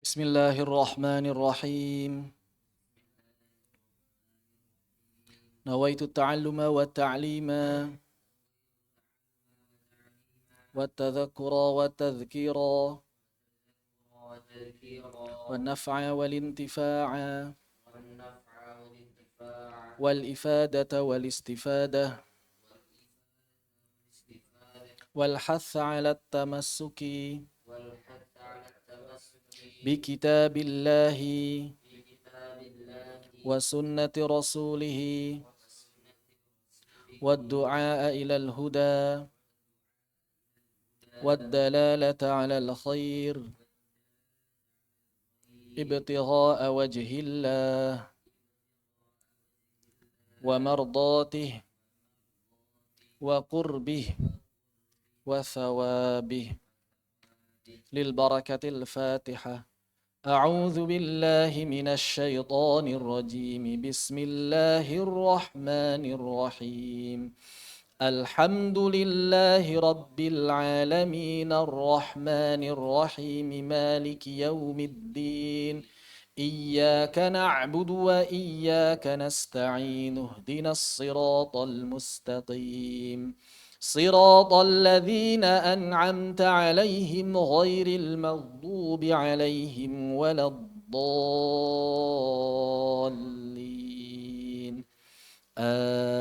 Bismillahirrahmanirrahim. Nawaitu ta'alluma wa ta'lima wa tadhakkura wa tadhkira wa naf'a wal intifa'a wal ifadata wal istifadah wal hatha 'ala at-tamassuki bi kitabillahi wa sunnati rasulih wad du'a ila al-huda wad dalalata 'ala al-khair ibtigha'a wajhillah wa mardatih wa qurbih wa thawabih lil barakatil fatihah. أعوذ بالله من الشيطان الرجيم بسم الله الرحمن الرحيم الحمد لله رب العالمين الرحمن الرحيم مالك يوم الدين إياك نعبد وإياك نستعين اهدنا الصراط المستقيم صراط الذين أنعمت عليهم غير المغضوب عليهم ولا الضالين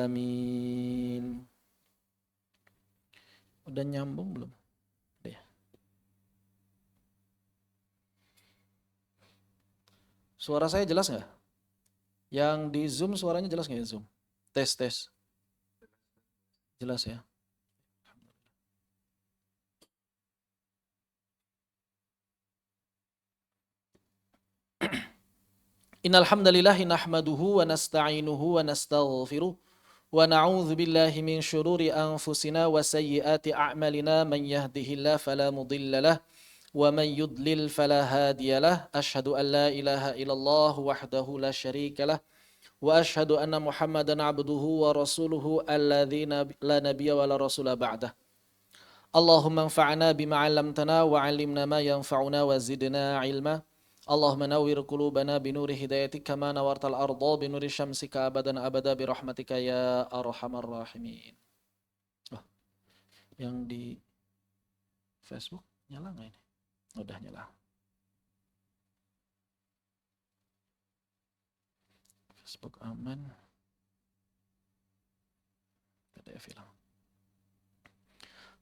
آمين. Udah nyambung belum? Udah ya? Suara saya jelas nggak? Yang di Zoom suaranya jelas nggak ya Zoom? Tes. Jelas ya? Innal hamdalillahi nahmaduhu wa nasta'inuhu wa nastaghfiruh wa na'udzu billahi min syururi anfusina wa sayyiati a'malina man yahdihillahu fala mudhillalah wa man yudlil fala hadiyalah. Asyhadu an la ilaha illallah wahdahu la syarikalah wa asyhadu anna Muhammadan abduhu wa rasuluhu alladzi la nabiyya wa la rasula ba'dah. Allahumma anfa'na bima 'allamtana wa 'allimna ma yanfa'una wa zidna 'ilma. Allahumma nawwir qulubana binuri hidayatika kama nawartal arda binuri syamsika abadan abada birahmatika ya arhamar rahimin. Oh, yang di Facebook nyala nggak ini? Udah nyala. Facebook aman. PDF hilang.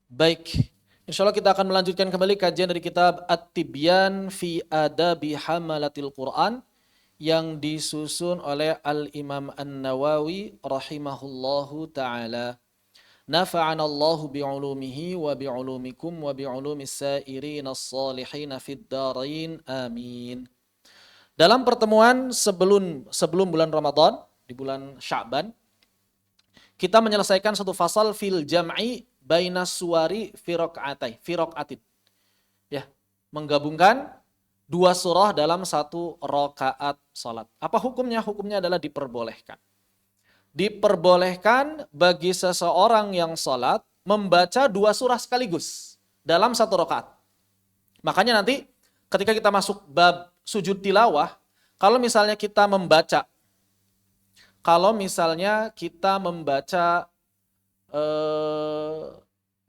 Baik. Insya Allah kita akan melanjutkan kembali kajian dari kitab At-Tibyan fi Adabi Hamalatil Quran yang disusun oleh Al-Imam An-Nawawi rahimahullahu ta'ala. Nafa'anallahu bi'ulumihi wa bi'ulumikum wa bi'ulumis sa'irin as-salihin fid darain. Amin. Dalam pertemuan sebelum bulan Ramadan, di bulan Sya'ban, kita menyelesaikan satu fasal fil jam'i baina suwari fi raq'atin. Ya, menggabungkan dua surah dalam satu rakaat salat. Apa hukumnya? Hukumnya adalah diperbolehkan. Diperbolehkan bagi seseorang yang salat membaca dua surah sekaligus dalam satu rakaat. Makanya nanti ketika kita masuk bab sujud tilawah, kalau misalnya kita membaca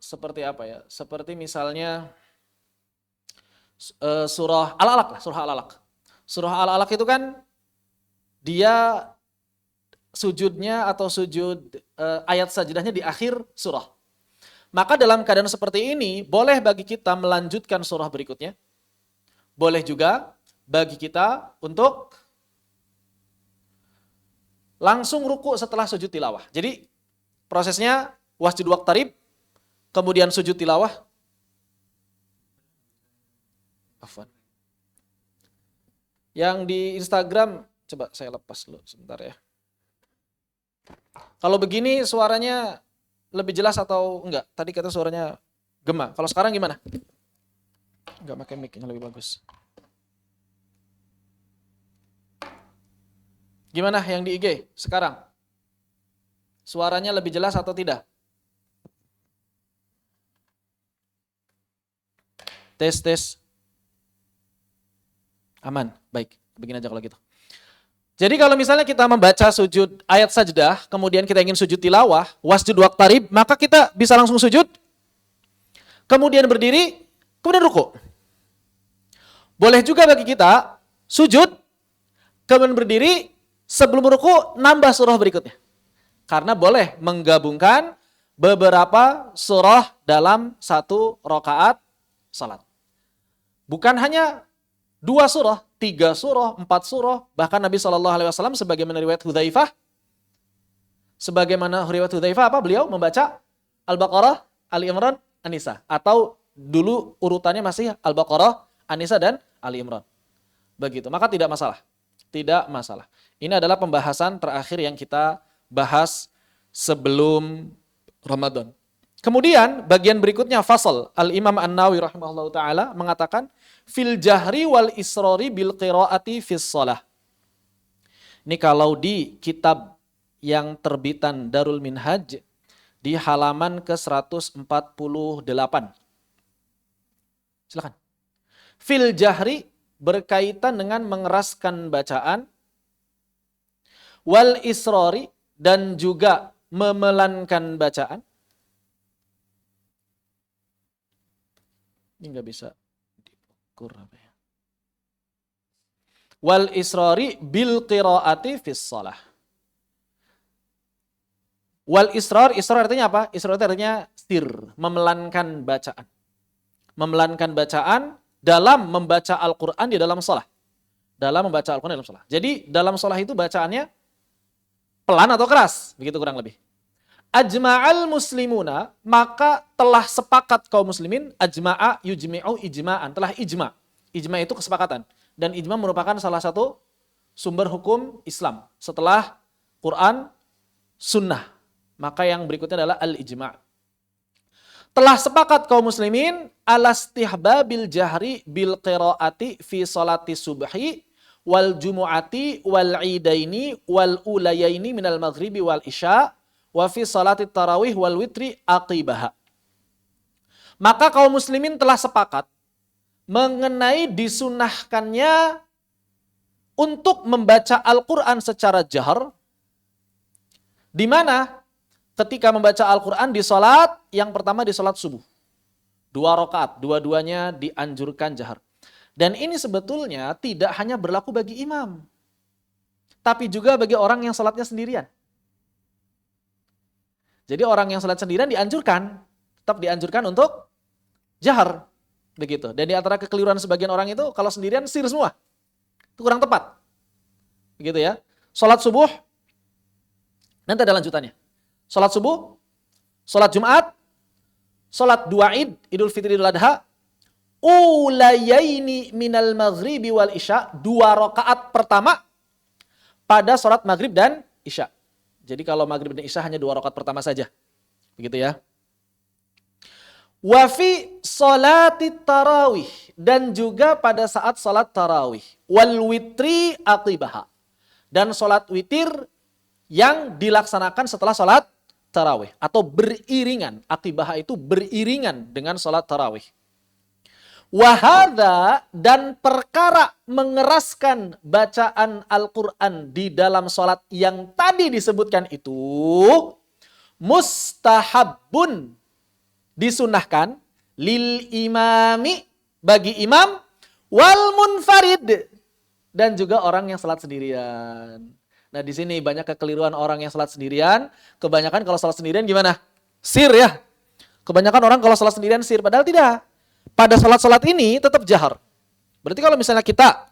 seperti apa ya? Seperti misalnya surah Al-Alaq lah, surah Al-Alaq. Surah Al-Alaq itu kan dia sujudnya atau sujud ayat sajdahnya di akhir surah. Maka dalam keadaan seperti ini, boleh bagi kita melanjutkan surah berikutnya. Boleh juga bagi kita untuk langsung ruku setelah sujud tilawah. Jadi prosesnya wasjud waqtarib, kemudian sujud tilawah. Afwan. Yang di Instagram, coba saya lepas dulu sebentar ya. Kalau begini suaranya lebih jelas atau enggak? Tadi kata suaranya gema. Kalau sekarang gimana? Enggak pakai mic, yang lebih bagus. Gimana yang di IG sekarang? Suaranya lebih jelas atau tidak? Tes. Aman, baik. Begini aja kalau gitu. Jadi kalau misalnya kita membaca sujud ayat sajdah, kemudian kita ingin sujud tilawah, wasjud waqtarib, maka kita bisa langsung sujud, kemudian berdiri, kemudian ruku. Boleh juga bagi kita sujud, kemudian berdiri, sebelum ruku nambah surah berikutnya. Karena boleh menggabungkan beberapa surah dalam satu rakaat salat. Bukan hanya 2 surah, 3 surah, 4 surah, bahkan Nabi SAW sebagaimana riwayat Hudzaifah, apa? Beliau membaca Al-Baqarah, Ali Imran, An-Nisa, atau dulu urutannya masih Al-Baqarah, An-Nisa dan Ali Imran. Begitu, maka tidak masalah. Tidak masalah. Ini adalah pembahasan terakhir yang kita bahas sebelum Ramadan. Kemudian bagian berikutnya fasal. Al-Imam An-Nawawi rahimahullahu taala mengatakan fil jahri wal israri bil qiraati fis shalah. Ini kalau di kitab yang terbitan Darul Minhaj di halaman ke-148. Silakan. Fil jahri berkaitan dengan mengeraskan bacaan, wal israri dan juga memelankan bacaan. Ini nggak bisa diukur apa ya. Wal israri bil qiraati fis shalah. Wal israr artinya apa? Israr artinya sir, memelankan bacaan. Memelankan bacaan dalam membaca Al-Qur'an di dalam shalah. Dalam membaca Al-Qur'an di dalam shalah. Jadi dalam shalah itu bacaannya pelan atau keras, begitu kurang lebih. Ajma'al muslimuna, maka telah sepakat kaum muslimin, ajma'a yujmi'u ijma'an, telah ijma'. Ijma' itu kesepakatan. Dan ijma' merupakan salah satu sumber hukum Islam. Setelah Quran, sunnah. Maka yang berikutnya adalah al-ijma'. Telah sepakat kaum muslimin, alastihbabil jahri bil qiraati fi salati subhi, wal jumu'ati, wal idaini, wal ulayaini minal maghribi wal isya', wa fi salati tarawih wal witri aqibaha. Maka kaum muslimin telah sepakat mengenai disunahkannya untuk membaca Al-Quran secara jahar, di mana ketika membaca Al-Quran di salat, yang pertama di salat subuh. 2 rakaat, dua-duanya dianjurkan jahar. Dan ini sebetulnya tidak hanya berlaku bagi imam, tapi juga bagi orang yang salatnya sendirian. Jadi orang yang salat sendirian dianjurkan, tetap dianjurkan untuk jahar. Begitu. Dan di antara kekeliruan sebagian orang itu, kalau sendirian sir semua. Itu kurang tepat. Begitu ya. Salat subuh, nanti ada lanjutannya. Salat subuh, salat Jumat, salat 2 Id, Idul Fitri, Idul Adha, ulayaini minal maghribi wal isya, 2 rakaat pertama pada salat maghrib dan isya. Jadi kalau maghrib dan isya hanya 2 rakaat pertama saja. Begitu ya. Wa fi salati tarawih, dan juga pada saat salat tarawih. Wal witri aqibaha, dan salat witir yang dilaksanakan setelah salat tarawih. Atau beriringan. Aqibaha itu beriringan dengan salat tarawih. Wahada, dan perkara mengeraskan bacaan Al-Quran di dalam sholat yang tadi disebutkan itu, mustahabun, disunahkan, lil imami, bagi imam, wal munfarid, dan juga orang yang sholat sendirian. Nah di sini banyak kekeliruan orang yang sholat sendirian. Kebanyakan kalau sholat sendirian gimana? Sir ya. Kebanyakan orang kalau sholat sendirian sir, padahal tidak. Pada sholat-sholat ini tetap jahar. Berarti kalau misalnya kita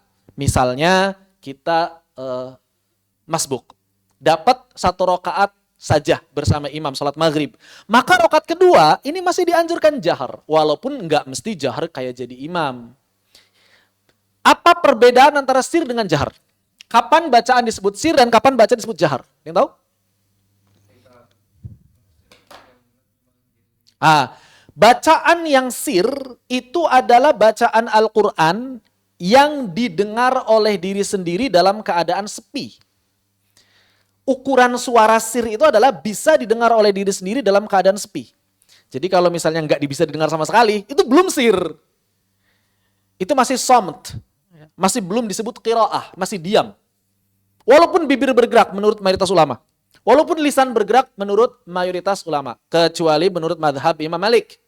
masbuk, dapat 1 rakaat saja bersama imam sholat maghrib, maka rakaat kedua ini masih dianjurkan jahar, walaupun nggak mesti jahar kayak jadi imam. Apa perbedaan antara sir dengan jahar? Kapan bacaan disebut sir dan kapan bacaan disebut jahar? Yang tahu? Bacaan yang sir itu adalah bacaan Al-Quran yang didengar oleh diri sendiri dalam keadaan sepi. Ukuran suara sir itu adalah bisa didengar oleh diri sendiri dalam keadaan sepi. Jadi kalau misalnya nggak bisa didengar sama sekali, itu belum sir. Itu masih somt. masih belum disebut qiraah, masih diam. Walaupun bibir bergerak menurut mayoritas ulama. Walaupun lisan bergerak menurut mayoritas ulama. Kecuali menurut madhab Imam Malik.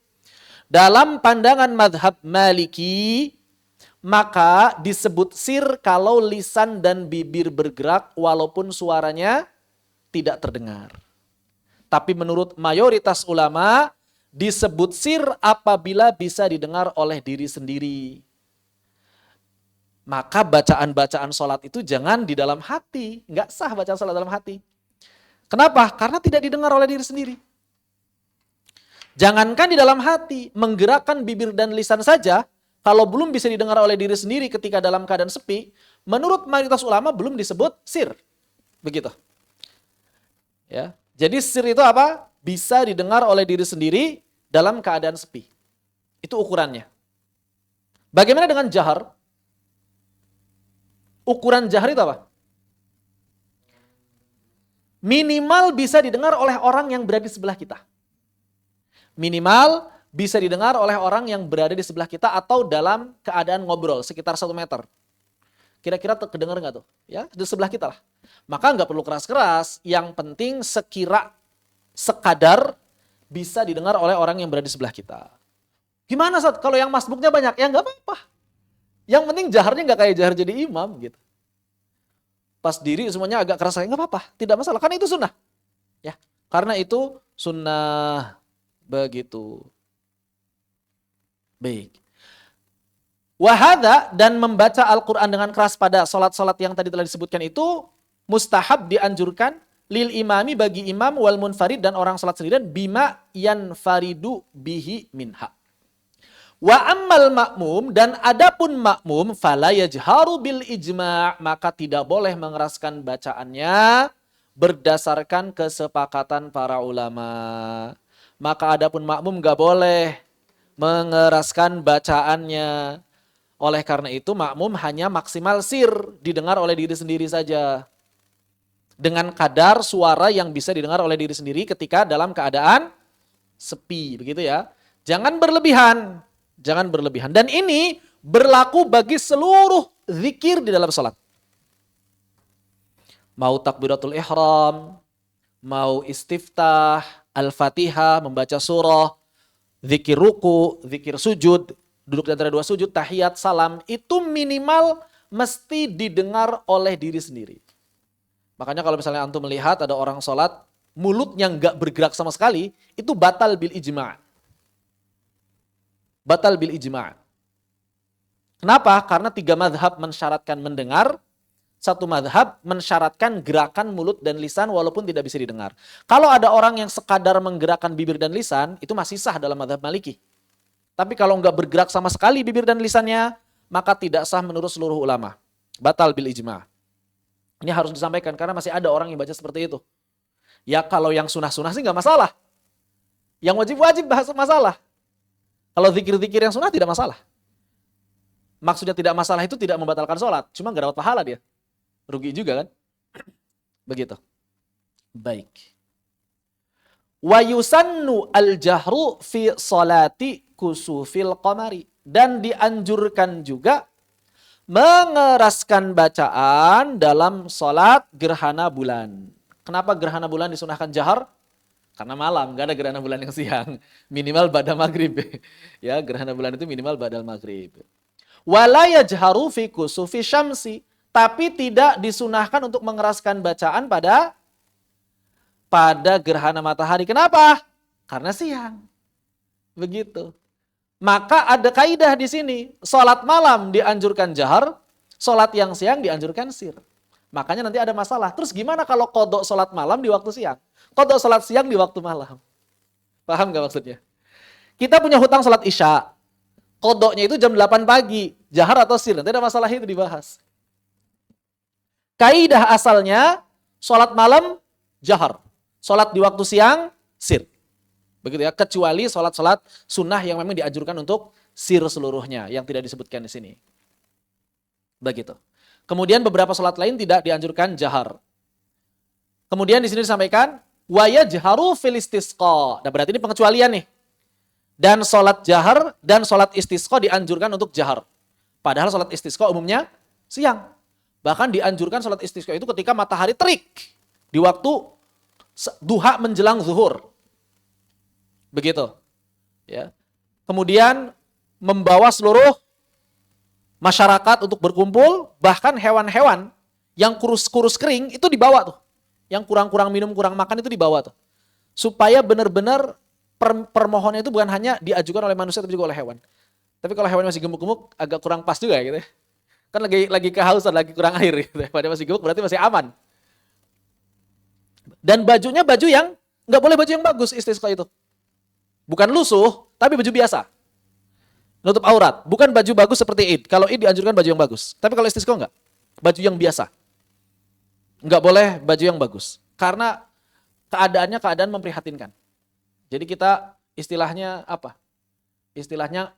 Dalam pandangan madhab Maliki, maka disebut sir kalau lisan dan bibir bergerak walaupun suaranya tidak terdengar. Tapi menurut mayoritas ulama, disebut sir apabila bisa didengar oleh diri sendiri. Maka bacaan-bacaan sholat itu jangan di dalam hati. Nggak sah bacaan sholat dalam hati. Kenapa? Karena tidak didengar oleh diri sendiri. Jangankan di dalam hati, menggerakkan bibir dan lisan saja, kalau belum bisa didengar oleh diri sendiri ketika dalam keadaan sepi, menurut mayoritas ulama belum disebut sir. Begitu. Ya. Jadi sir itu apa? Bisa didengar oleh diri sendiri dalam keadaan sepi. Itu ukurannya. Bagaimana dengan jahar? Ukuran jahar itu apa? Minimal bisa didengar oleh orang yang berada di sebelah kita. Minimal bisa didengar oleh orang yang berada di sebelah kita atau dalam keadaan ngobrol sekitar 1 meter. Kira-kira kedengar nggak tuh? Ya, di sebelah kita lah. Maka nggak perlu keras-keras. Yang penting sekadar bisa didengar oleh orang yang berada di sebelah kita. Gimana Ustaz? Kalau yang masbuknya banyak? Ya nggak apa-apa. Yang penting jaharnya nggak kayak jahar jadi imam gitu. Pas diri semuanya agak keras, nggak apa-apa, tidak masalah. Karena itu sunnah. Ya, karena itu sunnah. Begitu. Baik. Wahada, dan membaca Al-Quran dengan keras pada sholat-sholat yang tadi telah disebutkan itu mustahab, dianjurkan lil imami, bagi imam, wal munfarid, dan orang sholat sendirian, bima yanfaridu bihi minha. Wa ammal makmum, dan adapun makmum, fala yajharu bil ijma', maka tidak boleh mengeraskan bacaannya berdasarkan kesepakatan para ulama. Maka adapun makmum gak boleh mengeraskan bacaannya. Oleh karena itu makmum hanya maksimal sir, didengar oleh diri sendiri saja. Dengan kadar suara yang bisa didengar oleh diri sendiri ketika dalam keadaan sepi, begitu ya. Jangan berlebihan, jangan berlebihan. Dan ini berlaku bagi seluruh zikir di dalam salat. Mau takbiratul ihram, mau istiftah, Al-Fatihah, membaca surah, zikir ruku, zikir sujud, duduk di antara 2 sujud, tahiyat, salam, itu minimal mesti didengar oleh diri sendiri. Makanya kalau misalnya antum melihat ada orang sholat, mulutnya nggak bergerak sama sekali, itu batal bil ijma'. Batal bil ijma'. Kenapa? Karena 3 mazhab mensyaratkan mendengar, 1 mazhab mensyaratkan gerakan mulut dan lisan walaupun tidak bisa didengar. Kalau ada orang yang sekadar menggerakkan bibir dan lisan, itu masih sah dalam mazhab Maliki. Tapi kalau nggak bergerak sama sekali bibir dan lisannya, maka tidak sah menurut seluruh ulama. Batal bil ijma'. Ini harus disampaikan karena masih ada orang yang baca seperti itu. Ya kalau yang sunah-sunah sih nggak masalah. Yang wajib-wajib bahas masalah. Kalau zikir-zikir yang sunah tidak masalah. Maksudnya tidak masalah itu tidak membatalkan sholat. Cuma nggak dapat pahala dia. Rugi juga kan? Begitu. Baik. Wa yusannu al-jahru fi salati kusufil qamari. Dan dianjurkan juga mengeraskan bacaan dalam salat gerhana bulan. Kenapa gerhana bulan disunahkan jahar? Karena malam, gak ada gerhana bulan yang siang. Minimal ba'da maghrib. Ya, gerhana bulan itu minimal ba'dal maghrib. Wala yajharu fi kusufi syamsi. Tapi tidak disunahkan untuk mengeraskan bacaan pada gerhana matahari. Kenapa? Karena siang. Begitu. Maka ada kaidah di sini. Salat malam dianjurkan jahar, salat yang siang dianjurkan sir. Makanya nanti ada masalah. Terus gimana kalau qodok salat malam di waktu siang? Qodok salat siang di waktu malam. Paham gak maksudnya? Kita punya hutang salat isya. Qodoknya itu jam 8 pagi. Jahar atau sir? Nanti ada masalah itu dibahas. Kaidah asalnya, sholat malam, jahar. Sholat di waktu siang, sir. Begitu ya, kecuali sholat-sholat sunnah yang memang dianjurkan untuk sir seluruhnya, yang tidak disebutkan di sini. Begitu. Kemudian beberapa sholat lain tidak dianjurkan jahar. Kemudian di sini disampaikan, wa yajharu fil istisqa. Nah berarti ini pengecualian nih. Dan sholat jahar dan sholat istisqa dianjurkan untuk jahar. Padahal sholat istisqa umumnya siang. Bahkan dianjurkan sholat istisqa itu ketika matahari terik. Di waktu duha menjelang zuhur. Begitu. Ya. Kemudian membawa seluruh masyarakat untuk berkumpul, bahkan hewan-hewan yang kurus-kurus kering itu dibawa tuh. Yang kurang-kurang minum, kurang makan itu dibawa tuh. Supaya benar-benar permohonannya itu bukan hanya diajukan oleh manusia tapi juga oleh hewan. Tapi kalau hewan masih gemuk-gemuk agak kurang pas juga gitu. Kan lagi kehausan, lagi kurang air gitu. Padahal masih gemuk berarti masih aman. Dan bajunya baju yang nggak boleh baju yang bagus istisqa itu. Bukan lusuh, tapi baju biasa. Nutup aurat. Bukan baju bagus seperti Id. Kalau Id dianjurkan baju yang bagus. Tapi kalau istisqa enggak. Baju yang biasa. Enggak boleh baju yang bagus. Karena keadaannya keadaan memprihatinkan. Jadi kita istilahnya apa? Istilahnya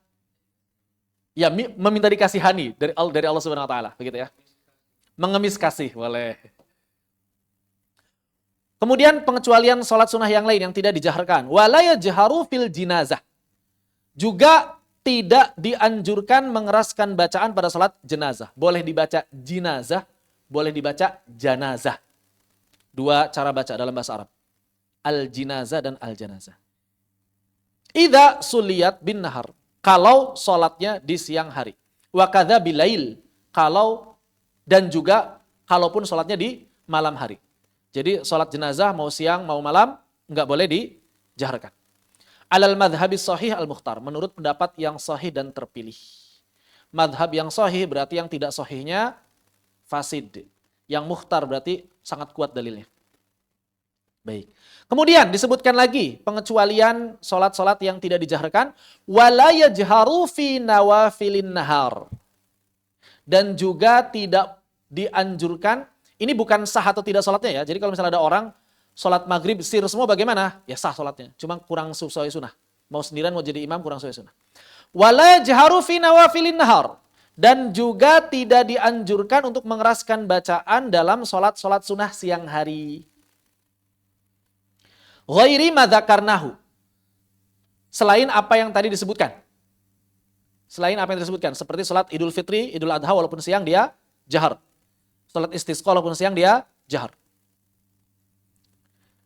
ya meminta dikasihani dari Allah Subhanahu wa taala, begitu ya. Mengemis kasih, boleh. Kemudian pengecualian sholat sunnah yang lain yang tidak dijaharkan. Wala yajharu fil jinazah. Juga tidak dianjurkan mengeraskan bacaan pada sholat jenazah. Boleh dibaca jinazah, boleh dibaca janazah. Dua cara baca dalam bahasa Arab. Al-jinazah dan al-janazah. Idza suliyat bin nahar. Kalau sholatnya di siang hari. Wa kadza bilail. Kalau dan juga kalaupun sholatnya di malam hari. Jadi sholat jenazah mau siang mau malam nggak boleh dijaharkan. Alal madhabis sahih al-mukhtar. Menurut pendapat yang sahih dan terpilih. Madhab yang sahih berarti yang tidak sahihnya fasid. Yang mukhtar berarti sangat kuat dalilnya. Baik. Kemudian disebutkan lagi pengecualian sholat-sholat yang tidak dijaharkan. Wala yajharu fi nawafilin nahar. Dan juga tidak dianjurkan. Ini bukan sah atau tidak sholatnya ya. Jadi kalau misalnya ada orang sholat maghrib sir semua bagaimana? Ya sah sholatnya. Cuma kurang sesuai sunnah. Mau sendirian mau jadi imam kurang sesuai sunnah. Wala yajharu fi nawafilin nahar. Dan juga tidak dianjurkan untuk mengeraskan bacaan dalam sholat-sholat sunnah siang hari. Ghairi madzakarnahu. Selain apa yang tadi disebutkan. Selain apa yang disebutkan. Seperti sholat Idul Fitri, Idul Adha walaupun siang dia jahar. Sholat istisqa walaupun siang dia jahar.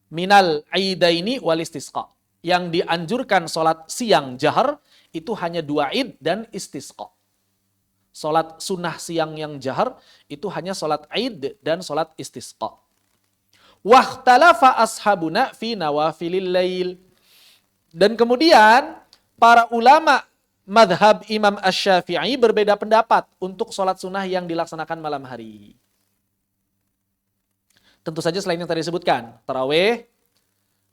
Minal aidaini wal istisqa. Yang dianjurkan sholat siang jahar itu hanya 2 id dan istisqa. Sholat sunnah siang yang jahar itu hanya sholat id dan sholat istisqa. Wahtalafa ashabuna fi nawafilil lail. Dan kemudian para ulama madhab Imam Asy-Syafi'i berbeda pendapat untuk sholat sunnah yang dilaksanakan malam hari. Tentu saja selain yang tadi disebutkan, tarawih,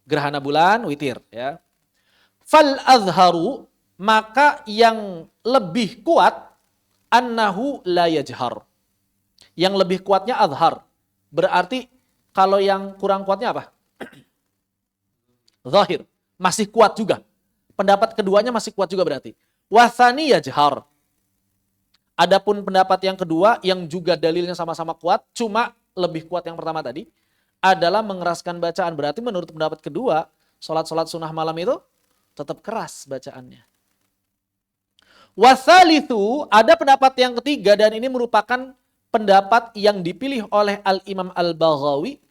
gerhana bulan, witir. Ya. Fal azharu, maka yang lebih kuat, annahu la yajhar. Yang lebih kuatnya azhar. Berarti kalau yang kurang kuatnya apa? Zahir. Masih kuat juga. Pendapat keduanya masih kuat juga berarti. Wathani yajhar. Adapun pendapat yang kedua yang juga dalilnya sama-sama kuat, cuma lebih kuat yang pertama tadi, adalah mengeraskan bacaan. Berarti menurut pendapat kedua, sholat-sholat sunnah malam itu tetap keras bacaannya. Wathalithu, ada pendapat yang ketiga dan ini merupakan pendapat yang dipilih oleh Al-Imam Al-Baghawi.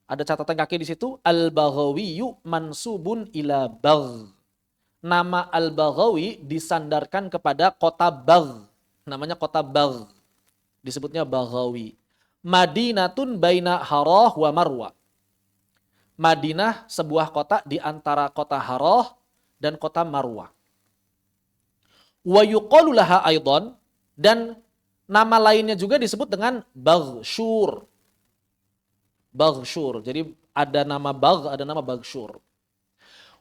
Ada catatan kaki di situ, Al-Baghawiyu mansubun ila Bagh. Nama Al-Baghawi disandarkan kepada kota Bagh. Namanya kota Bagh. Disebutnya Baghawi. Madinatun baina Harah wa Marwa. Madinah sebuah kota di antara kota Harah dan kota Marwa. Wa yuqalu laha aidan, dan nama lainnya juga disebut dengan Baghsyur. Baghsyur. Jadi ada nama Bagh, ada nama Baghsyur.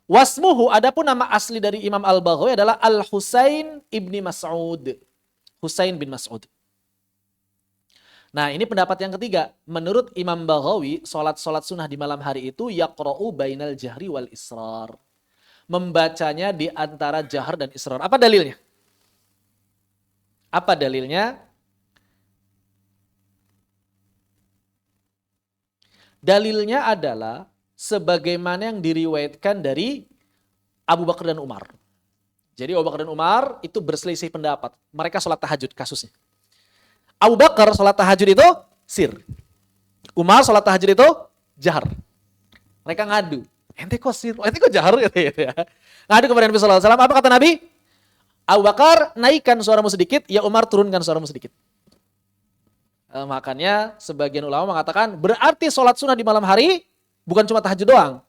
Wasmuhu, adapun nama asli dari Imam Al-Baghawi adalah Al-Husain ibni Mas'ud. Husain bin Mas'ud. Nah ini pendapat yang ketiga. Menurut Imam Baghawi, sholat-sholat sunnah di malam hari itu yaqra'u bainal jahri wal israr. Membacanya di antara jahar dan israr. Apa dalilnya? Apa dalilnya? Dalilnya adalah sebagaimana yang diriwayatkan dari Abu Bakar dan Umar. Jadi Abu Bakar dan Umar itu berselisih pendapat. Mereka sholat tahajud kasusnya. Abu Bakar sholat tahajud itu sir. Umar sholat tahajud itu jahar. Mereka ngadu. Ente kok sir? Ente kok jahar? Gitu ya. Ngadu kepada Nabi SAW. Apa kata Nabi? Abu Bakar naikkan suaramu sedikit, ya Umar turunkan suaramu sedikit. Makanya sebagian ulama mengatakan berarti sholat sunnah di malam hari bukan cuma tahajud doang.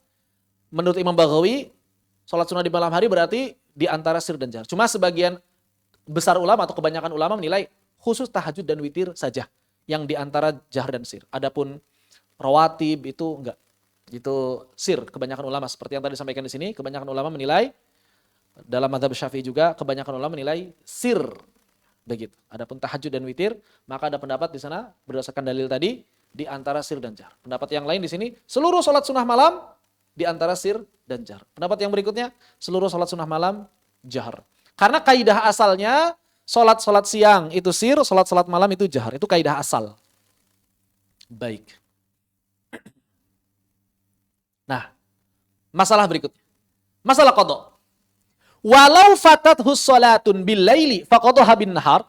Menurut Imam Baghawi, sholat sunnah di malam hari berarti di antara sir dan jahar. Cuma sebagian besar ulama atau kebanyakan ulama menilai khusus tahajud dan witir saja yang di antara jahar dan sir. Adapun rawatib itu enggak. Itu sir. Kebanyakan ulama seperti yang tadi disampaikan di sini, kebanyakan ulama menilai dalam mazhab Syafi'i juga kebanyakan ulama menilai sir. Begitu. Adapun tahajud dan witir, maka ada pendapat di sana berdasarkan dalil tadi di antara sir dan jahar. Pendapat yang lain di sini seluruh sholat sunnah malam di antara sir dan jahar. Pendapat yang berikutnya, seluruh sholat sunnah malam jahar. Karena kaidah asalnya, sholat siang itu sir, sholat malam itu jahar. Itu kaidah asal. Baik. Nah, masalah berikutnya. Masalah qadha. Walau fatathu sholatun bil-laili faqadhaha bin-nahar.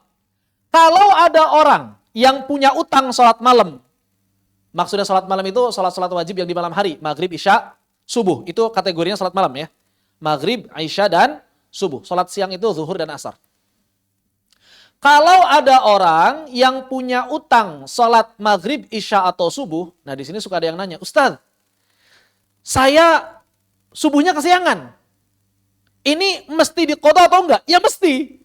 Kalau ada orang yang punya utang sholat malam. Maksudnya sholat malam itu sholat wajib yang di malam hari. Maghrib, isya, subuh. Itu kategorinya sholat malam ya. Maghrib, isya, dan subuh. Sholat siang itu zuhur dan asar. Kalau ada orang yang punya utang sholat maghrib, isya, atau subuh. Nah di sini suka ada yang nanya, Ustaz, saya subuhnya kesiangan. Ini mesti diqadha atau enggak? Ya mesti.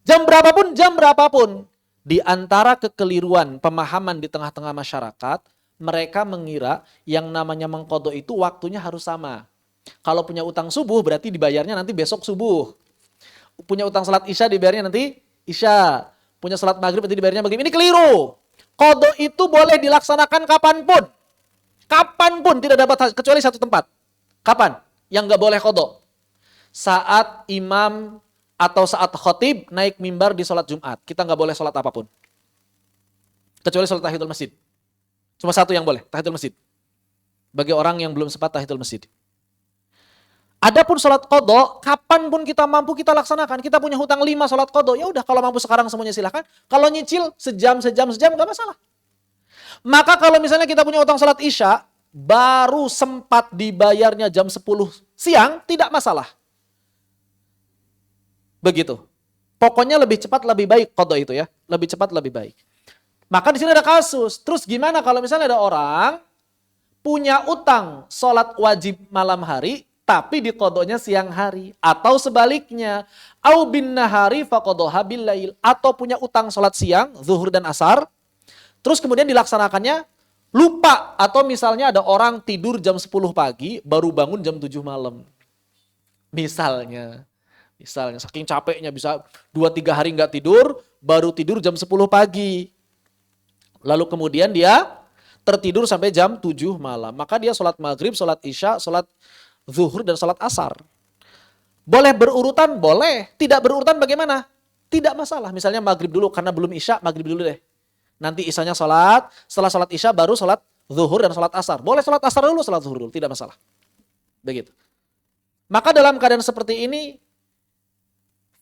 Jam berapapun. Di antara kekeliruan pemahaman di tengah-tengah masyarakat, mereka mengira yang namanya mengqadha itu waktunya harus sama. Kalau punya utang subuh berarti dibayarnya nanti besok subuh. Punya utang salat isya dibayarnya nanti isya. Punya salat maghrib nanti dibayarnya maghrib. Ini keliru. Qadha itu boleh dilaksanakan kapanpun. Kapanpun, tidak dapat kecuali satu tempat. Kapan? Yang enggak boleh qadha. Saat imam atau saat khatib naik mimbar di sholat Jumat. Kita nggak boleh sholat apapun. Kecuali sholat tahiyatul masjid. Cuma satu yang boleh, tahiyatul masjid. Bagi orang yang belum sempat tahiyatul masjid. Adapun sholat qadha, kapanpun kita mampu kita laksanakan. Kita punya hutang 5 sholat qadha. Ya udah, kalau mampu sekarang semuanya silahkan. Kalau nyicil sejam nggak masalah. Maka kalau misalnya kita punya hutang sholat isya, baru sempat dibayarnya jam 10 siang, tidak masalah. Begitu. Pokoknya lebih cepat lebih baik qadha itu ya. Lebih cepat lebih baik. Maka di sini ada kasus. Terus gimana kalau misalnya ada orang punya utang sholat wajib malam hari tapi diqadhanya siang hari, atau sebaliknya, au bin nahari faqadhaha bil lail, atau punya utang sholat siang, zuhur dan asar, terus kemudian dilaksanakannya lupa, atau misalnya ada orang tidur jam 10 pagi baru bangun jam 7 malam. Misalnya saking capeknya bisa 2-3 hari nggak tidur, baru tidur jam 10 pagi. Lalu kemudian dia tertidur sampai jam 7 malam. Maka dia sholat maghrib, sholat isya, sholat zuhur, dan sholat asar. Boleh berurutan? Boleh. Tidak berurutan bagaimana? Tidak masalah. Misalnya maghrib dulu, karena belum isya, maghrib dulu deh. Nanti isyanya sholat, setelah sholat isya baru sholat zuhur dan sholat asar. Boleh sholat asar dulu, sholat zuhur dulu. Tidak masalah. Begitu. Maka dalam keadaan seperti ini,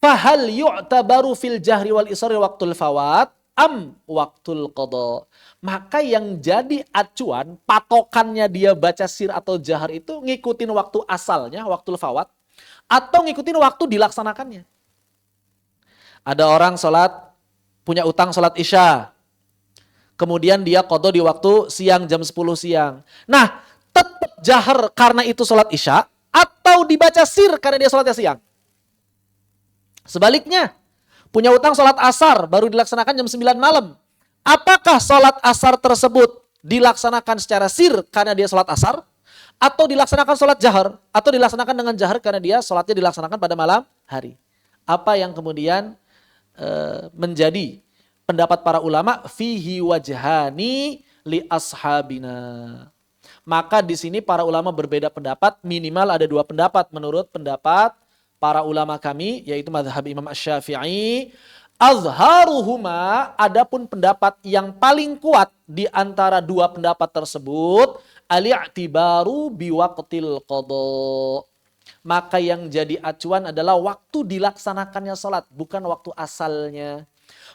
fahal yu'tabaru fil jahri wal isri waqtul fawat am waqtul qadha. Maka yang jadi acuan, patokannya dia baca sir atau jahar itu ngikutin waktu asalnya, waqtul fawat, atau ngikutin waktu dilaksanakannya. Ada orang sholat, punya utang sholat isya, kemudian dia qadha di waktu siang jam 10 siang. Nah, tetap jahar karena itu sholat isya, atau dibaca sir karena dia sholatnya siang. Sebaliknya, punya utang sholat asar baru dilaksanakan jam 9 malam. Apakah sholat asar tersebut dilaksanakan secara sir karena dia sholat asar? Atau dilaksanakan sholat jahar? Atau dilaksanakan dengan jahar karena dia sholatnya dilaksanakan pada malam hari? Apa yang kemudian menjadi pendapat para ulama? Fihi wajhani li ashabina. Maka di sini para ulama berbeda pendapat, minimal ada 2 pendapat menurut pendapat para ulama kami, yaitu mazhab Imam Asy-Syafi'i. Azharuhuma, adapun pendapat yang paling kuat di antara 2 pendapat tersebut, al-i'tibaru biwaqtil qadha. Maka yang jadi acuan adalah waktu dilaksanakannya sholat, bukan waktu asalnya.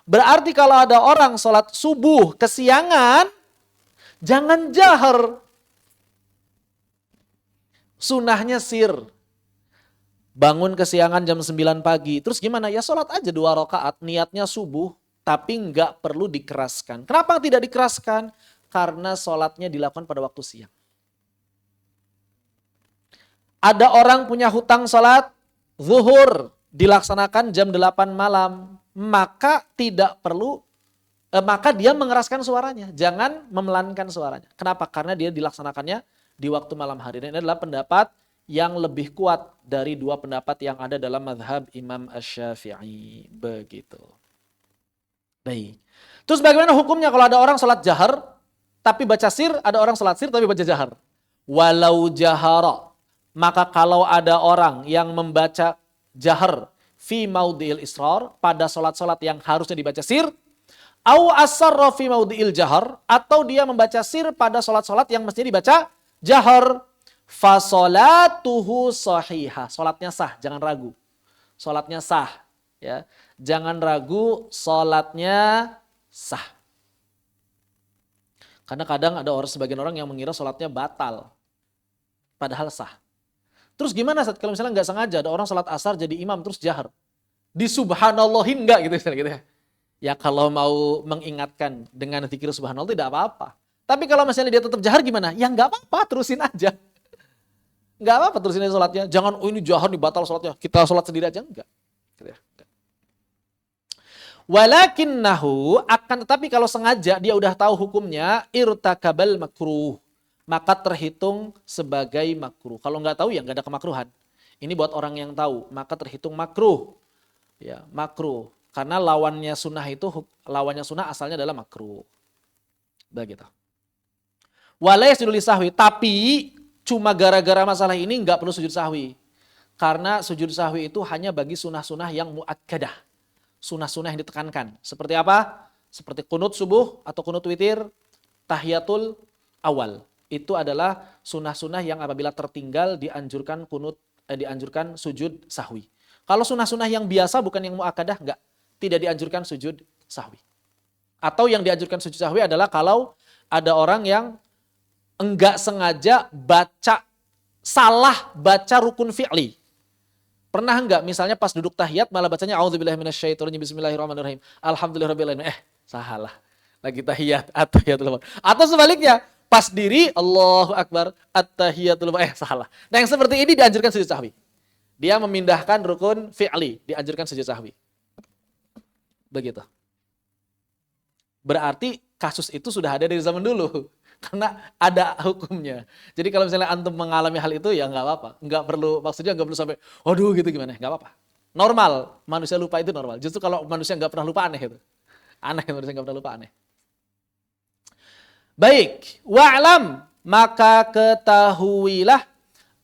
Berarti kalau ada orang sholat subuh kesiangan, jangan jahar. Sunahnya sir. Bangun kesiangan jam 9 pagi. Terus gimana? Ya sholat aja 2 rakaat, niatnya subuh, tapi nggak perlu dikeraskan. Kenapa tidak dikeraskan? Karena sholatnya dilakukan pada waktu siang. Ada orang punya hutang sholat zuhur, dilaksanakan jam 8 malam. Maka tidak perlu, maka dia mengeraskan suaranya. Jangan memelankan suaranya. Kenapa? Karena dia dilaksanakannya di waktu malam hari. Dan ini adalah pendapat yang lebih kuat dari 2 pendapat yang ada dalam mazhab Imam Asy-Syafi'i. Begitu. Baik. Terus bagaimana hukumnya kalau ada orang sholat jahar, tapi baca sir, ada orang sholat sir tapi baca jahar? Walau jahara. Maka kalau ada orang yang membaca jahar fi maudhi'il israr, pada sholat-sholat yang harusnya dibaca sir, au asarra fi maudhi'il jahar, atau dia membaca sir pada sholat-sholat yang mestinya dibaca jahar, fasolatuhu sahihah. Sholatnya sah, jangan ragu. Sholatnya sah. Ya. Jangan ragu, sholatnya sah. Karena kadang ada sebagian orang yang mengira sholatnya batal. Padahal sah. Terus gimana Ustaz kalau misalnya nggak sengaja ada orang sholat asar jadi imam terus jahar? Disubhanallahin nggak gitu ya? Ya kalau mau mengingatkan dengan zikir subhanallah tidak apa-apa. Tapi kalau misalnya dia tetap jahar gimana? Ya nggak apa-apa, terusin aja. Nggak apa-apa terusin aja sholatnya. Jangan ini jahar nih batal sholatnya. Kita sholat sendiri aja enggak. Walakinnahu, akan tetapi kalau sengaja dia udah tahu hukumnya, irtakabal makruh, maka terhitung sebagai makruh. Kalau nggak tahu ya nggak ada kemakruhan. Ini buat orang yang tahu, maka terhitung makruh. Ya, makruh. Karena lawannya sunnah asalnya adalah makruh. Begitu. Wala yasjudu lisahwi, tapi cuma gara-gara masalah ini nggak perlu sujud sahwi. Karena sujud sahwi itu hanya bagi sunnah-sunnah yang muakkadah. Sunnah-sunnah yang ditekankan. Seperti apa? Seperti kunut subuh atau kunut witir, tahiyatul awal. Itu adalah sunnah-sunnah yang apabila tertinggal dianjurkan sujud sahwi. Kalau sunnah-sunnah yang biasa bukan yang muakkadah, enggak. Tidak dianjurkan sujud sahwi. Atau yang dianjurkan sujud sahwi adalah kalau ada orang yang enggak sengaja salah baca rukun fi'li. Pernah enggak misalnya pas duduk tahiyat malah bacanya a'udzubillahi minasyaitonirrajim bismillahirrahmanirrahim. Alhamdulillahirabbil alamin. Salah. Lagi tahiyat at-tahiyatul. Atau sebaliknya, pas diri Allahu akbar at-tahiyatul. Salah. Nah, yang seperti ini dianjurkan sujud sahwi. Dia memindahkan rukun fi'li, dianjurkan sujud sahwi. Begitu. Berarti kasus itu sudah ada dari zaman dulu. Karena ada hukumnya. Jadi kalau misalnya antum mengalami hal itu ya nggak apa-apa. Maksudnya nggak perlu sampai, waduh gitu gimana, nggak apa-apa. Normal, manusia lupa itu normal. Justru kalau manusia nggak pernah lupa aneh itu. Aneh manusia nggak pernah lupa aneh. Baik, wa'lam, maka ketahuilah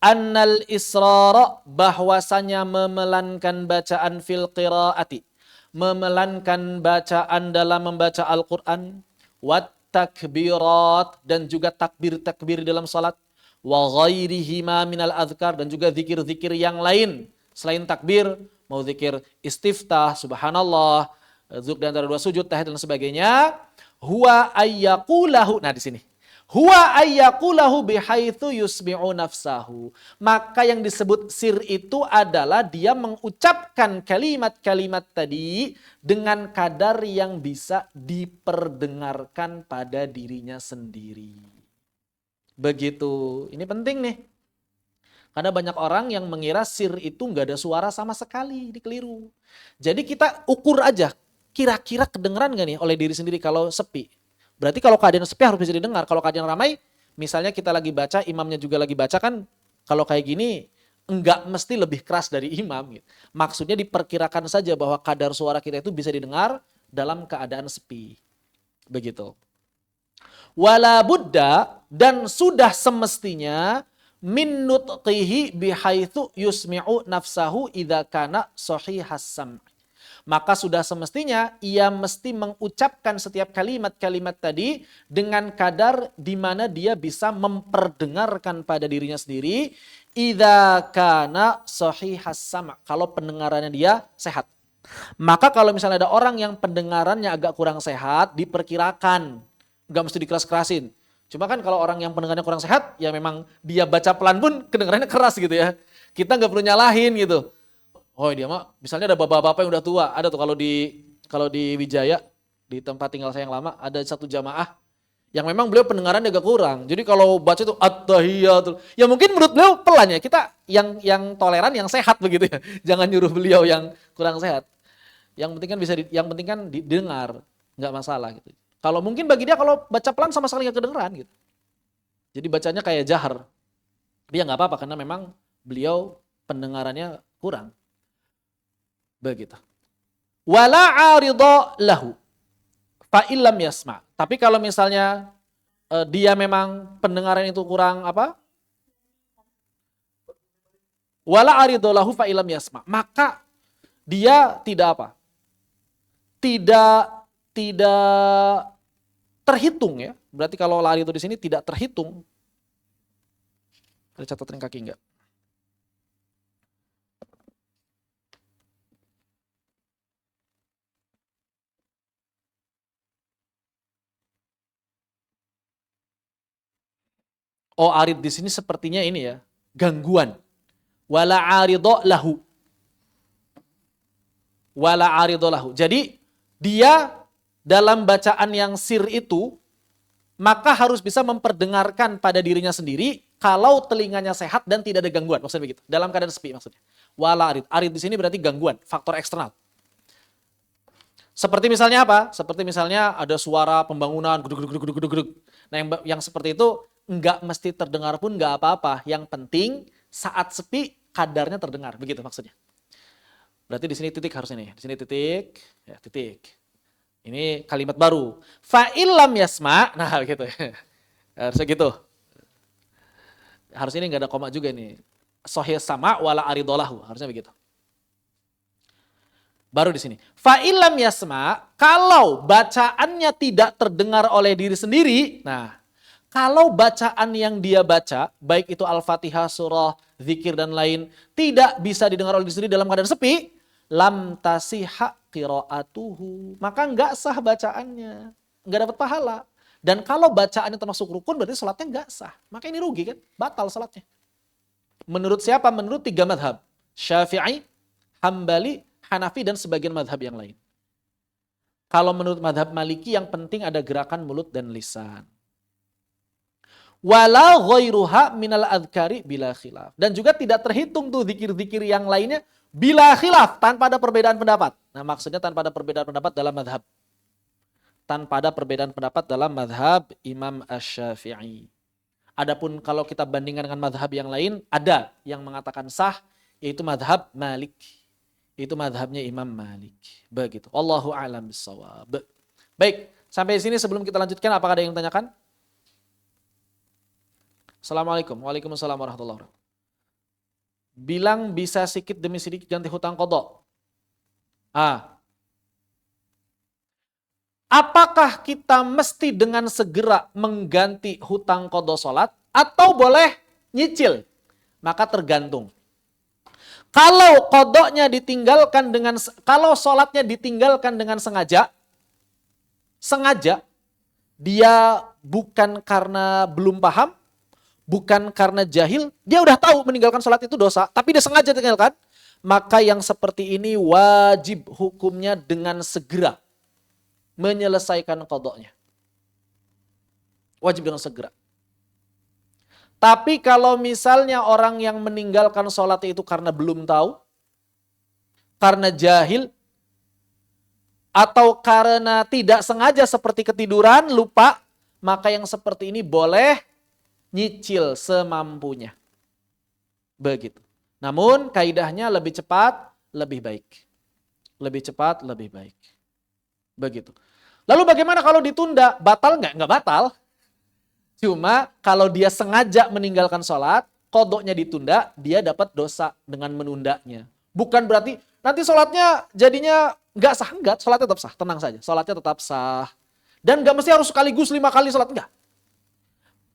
annal israra, bahwasanya memelankan bacaan fil qiraati, memelankan bacaan dalam membaca Al-Quran, wat takbirat, dan juga takbir-takbir dalam salat, wa ghairihima minal azkar, dan juga zikir-zikir yang lain selain takbir, mau zikir istiftah, subhanallah, zuk dan antara 2 sujud, tahiyat dan sebagainya, huwa ayyaqulahu, nah di sini huwa ayyaqulahu bihaitsu yusmi'u nafsahu, maka yang disebut sir itu adalah dia mengucapkan kalimat-kalimat tadi dengan kadar yang bisa diperdengarkan pada dirinya sendiri. Begitu. Ini penting nih. Karena banyak orang yang mengira sir itu nggak ada suara sama sekali, ini keliru. Jadi kita ukur aja, kira-kira kedengeran nggak nih oleh diri sendiri kalau sepi. Berarti kalau keadaan sepi harus bisa didengar. Kalau keadaan ramai, misalnya kita lagi baca, imamnya juga lagi baca kan, kalau kayak gini enggak mesti lebih keras dari imam. Gitu. Maksudnya diperkirakan saja bahwa kadar suara kita itu bisa didengar dalam keadaan sepi. Begitu. Wala budda, dan sudah semestinya min nutqihi bihaitsu yusmi'u nafsahu idza kana sahihas sam'. Maka sudah semestinya ia mesti mengucapkan setiap kalimat-kalimat tadi dengan kadar di mana dia bisa memperdengarkan pada dirinya sendiri. Idza kana shahihas sama', kalau pendengarannya dia sehat. Maka kalau misalnya ada orang yang pendengarannya agak kurang sehat, diperkirakan, nggak mesti dikeras-kerasin. Cuma kan kalau orang yang pendengarannya kurang sehat, ya memang dia baca pelan pun kedengarannya keras gitu ya. Kita nggak perlu nyalahin gitu. Oh dia mah, misalnya ada bapak-bapak yang udah tua, ada tuh kalau di Wijaya, di tempat tinggal saya yang lama, ada satu jamaah yang memang beliau pendengarannya agak kurang. Jadi kalau baca itu at-tahiyatul, ya mungkin menurut beliau pelan ya. Kita yang toleran, yang sehat begitu ya. Jangan nyuruh beliau yang kurang sehat. Yang penting kan yang penting kan didengar, nggak masalah gitu. Kalau mungkin bagi dia kalau baca pelan sama sekali nggak kedengeran gitu. Jadi bacanya kayak jahar. Dia nggak apa-apa karena memang beliau pendengarannya kurang. Begitu. Wala aridha lahu fa illam yasma. Tapi kalau misalnya dia memang pendengaran itu kurang apa? Wala aridha lahu fa illam yasma. Maka dia tidak apa? Tidak terhitung ya. Berarti kalau lari itu di sini tidak terhitung. Ada catatan kaki enggak? Oh, arid di sini sepertinya ini ya, gangguan. Wala aridho lahu. Wala aridho lahu. Jadi dia dalam bacaan yang sir itu maka harus bisa memperdengarkan pada dirinya sendiri kalau telinganya sehat dan tidak ada gangguan, maksudnya begitu. Dalam keadaan sepi maksudnya. Wala arid. Arid di sini berarti gangguan, faktor eksternal. Seperti misalnya apa? Seperti misalnya ada suara pembangunan, gedug. Nah yang seperti itu nggak mesti terdengar pun nggak apa-apa. Yang penting saat sepi kadarnya terdengar, begitu maksudnya. Berarti di sini titik harusnya nih. Di sini titik, ya titik. Ini kalimat baru. Fa'ilam yasma, nah begitu. Harusnya gitu. Harusnya ini nggak ada koma juga nih. Sohih sama wala aridolahu, harusnya begitu. Baru di sini. Fa'ilam yasma, kalau bacaannya tidak terdengar oleh diri sendiri, nah kalau bacaan yang dia baca, baik itu Al-Fatihah, surah, zikir dan lain, tidak bisa didengar oleh diri sendiri dalam keadaan sepi, lam tasihha qiraatuhu, maka enggak sah bacaannya, enggak dapat pahala. Dan kalau bacaannya termasuk rukun berarti salatnya enggak sah. Maka ini rugi kan? Batal salatnya. Menurut siapa? Menurut 3 madhab. Syafi'i, Hambali, Hanafi dan sebagian madhab yang lain. Kalau menurut madhab Maliki yang penting ada gerakan mulut dan lisan. Wala ghairuha minal adhkari bila khilaf. Dan juga tidak terhitung tuh zikir-zikir yang lainnya bila khilaf, tanpa ada perbedaan pendapat. Nah maksudnya tanpa ada perbedaan pendapat dalam madhab. Tanpa ada perbedaan pendapat dalam madhab Imam Asy-Syafi'i. Adapun kalau kita bandingkan dengan madhab yang lain, ada yang mengatakan sah, yaitu madhab Malik. Itu madhabnya Imam Malik. Begitu. Wallahu a'lam bishawab. Baik, sampai sini sebelum kita lanjutkan, apakah ada yang tanyakan? Assalamualaikum. Waalaikumsalam warahmatullahi wabarakatuh. Bilang bisa sedikit demi sedikit ganti hutang qadha. Apakah kita mesti dengan segera mengganti hutang qadha salat atau boleh nyicil? Maka tergantung. Kalau qadhanya ditinggalkan kalau salatnya ditinggalkan dengan sengaja dia bukan karena belum paham, bukan karena jahil, dia udah tahu meninggalkan salat itu dosa, tapi dia sengaja tinggalkan, maka yang seperti ini wajib hukumnya dengan segera menyelesaikan qadhanya. Wajib dengan segera. Tapi kalau misalnya orang yang meninggalkan sholat itu karena belum tahu, karena jahil, atau karena tidak sengaja seperti ketiduran, lupa, maka yang seperti ini boleh nyicil semampunya. Begitu. Namun kaidahnya lebih cepat, lebih baik. Lebih cepat, lebih baik. Begitu. Lalu bagaimana kalau ditunda? Batal nggak? Nggak batal. Cuma kalau dia sengaja meninggalkan sholat, qadhanya ditunda, dia dapat dosa dengan menundanya. Bukan berarti nanti sholatnya jadinya nggak sah. Enggak, sholatnya tetap sah, tenang saja. Sholatnya tetap sah. Dan nggak mesti harus sekaligus 5 kali sholat, enggak.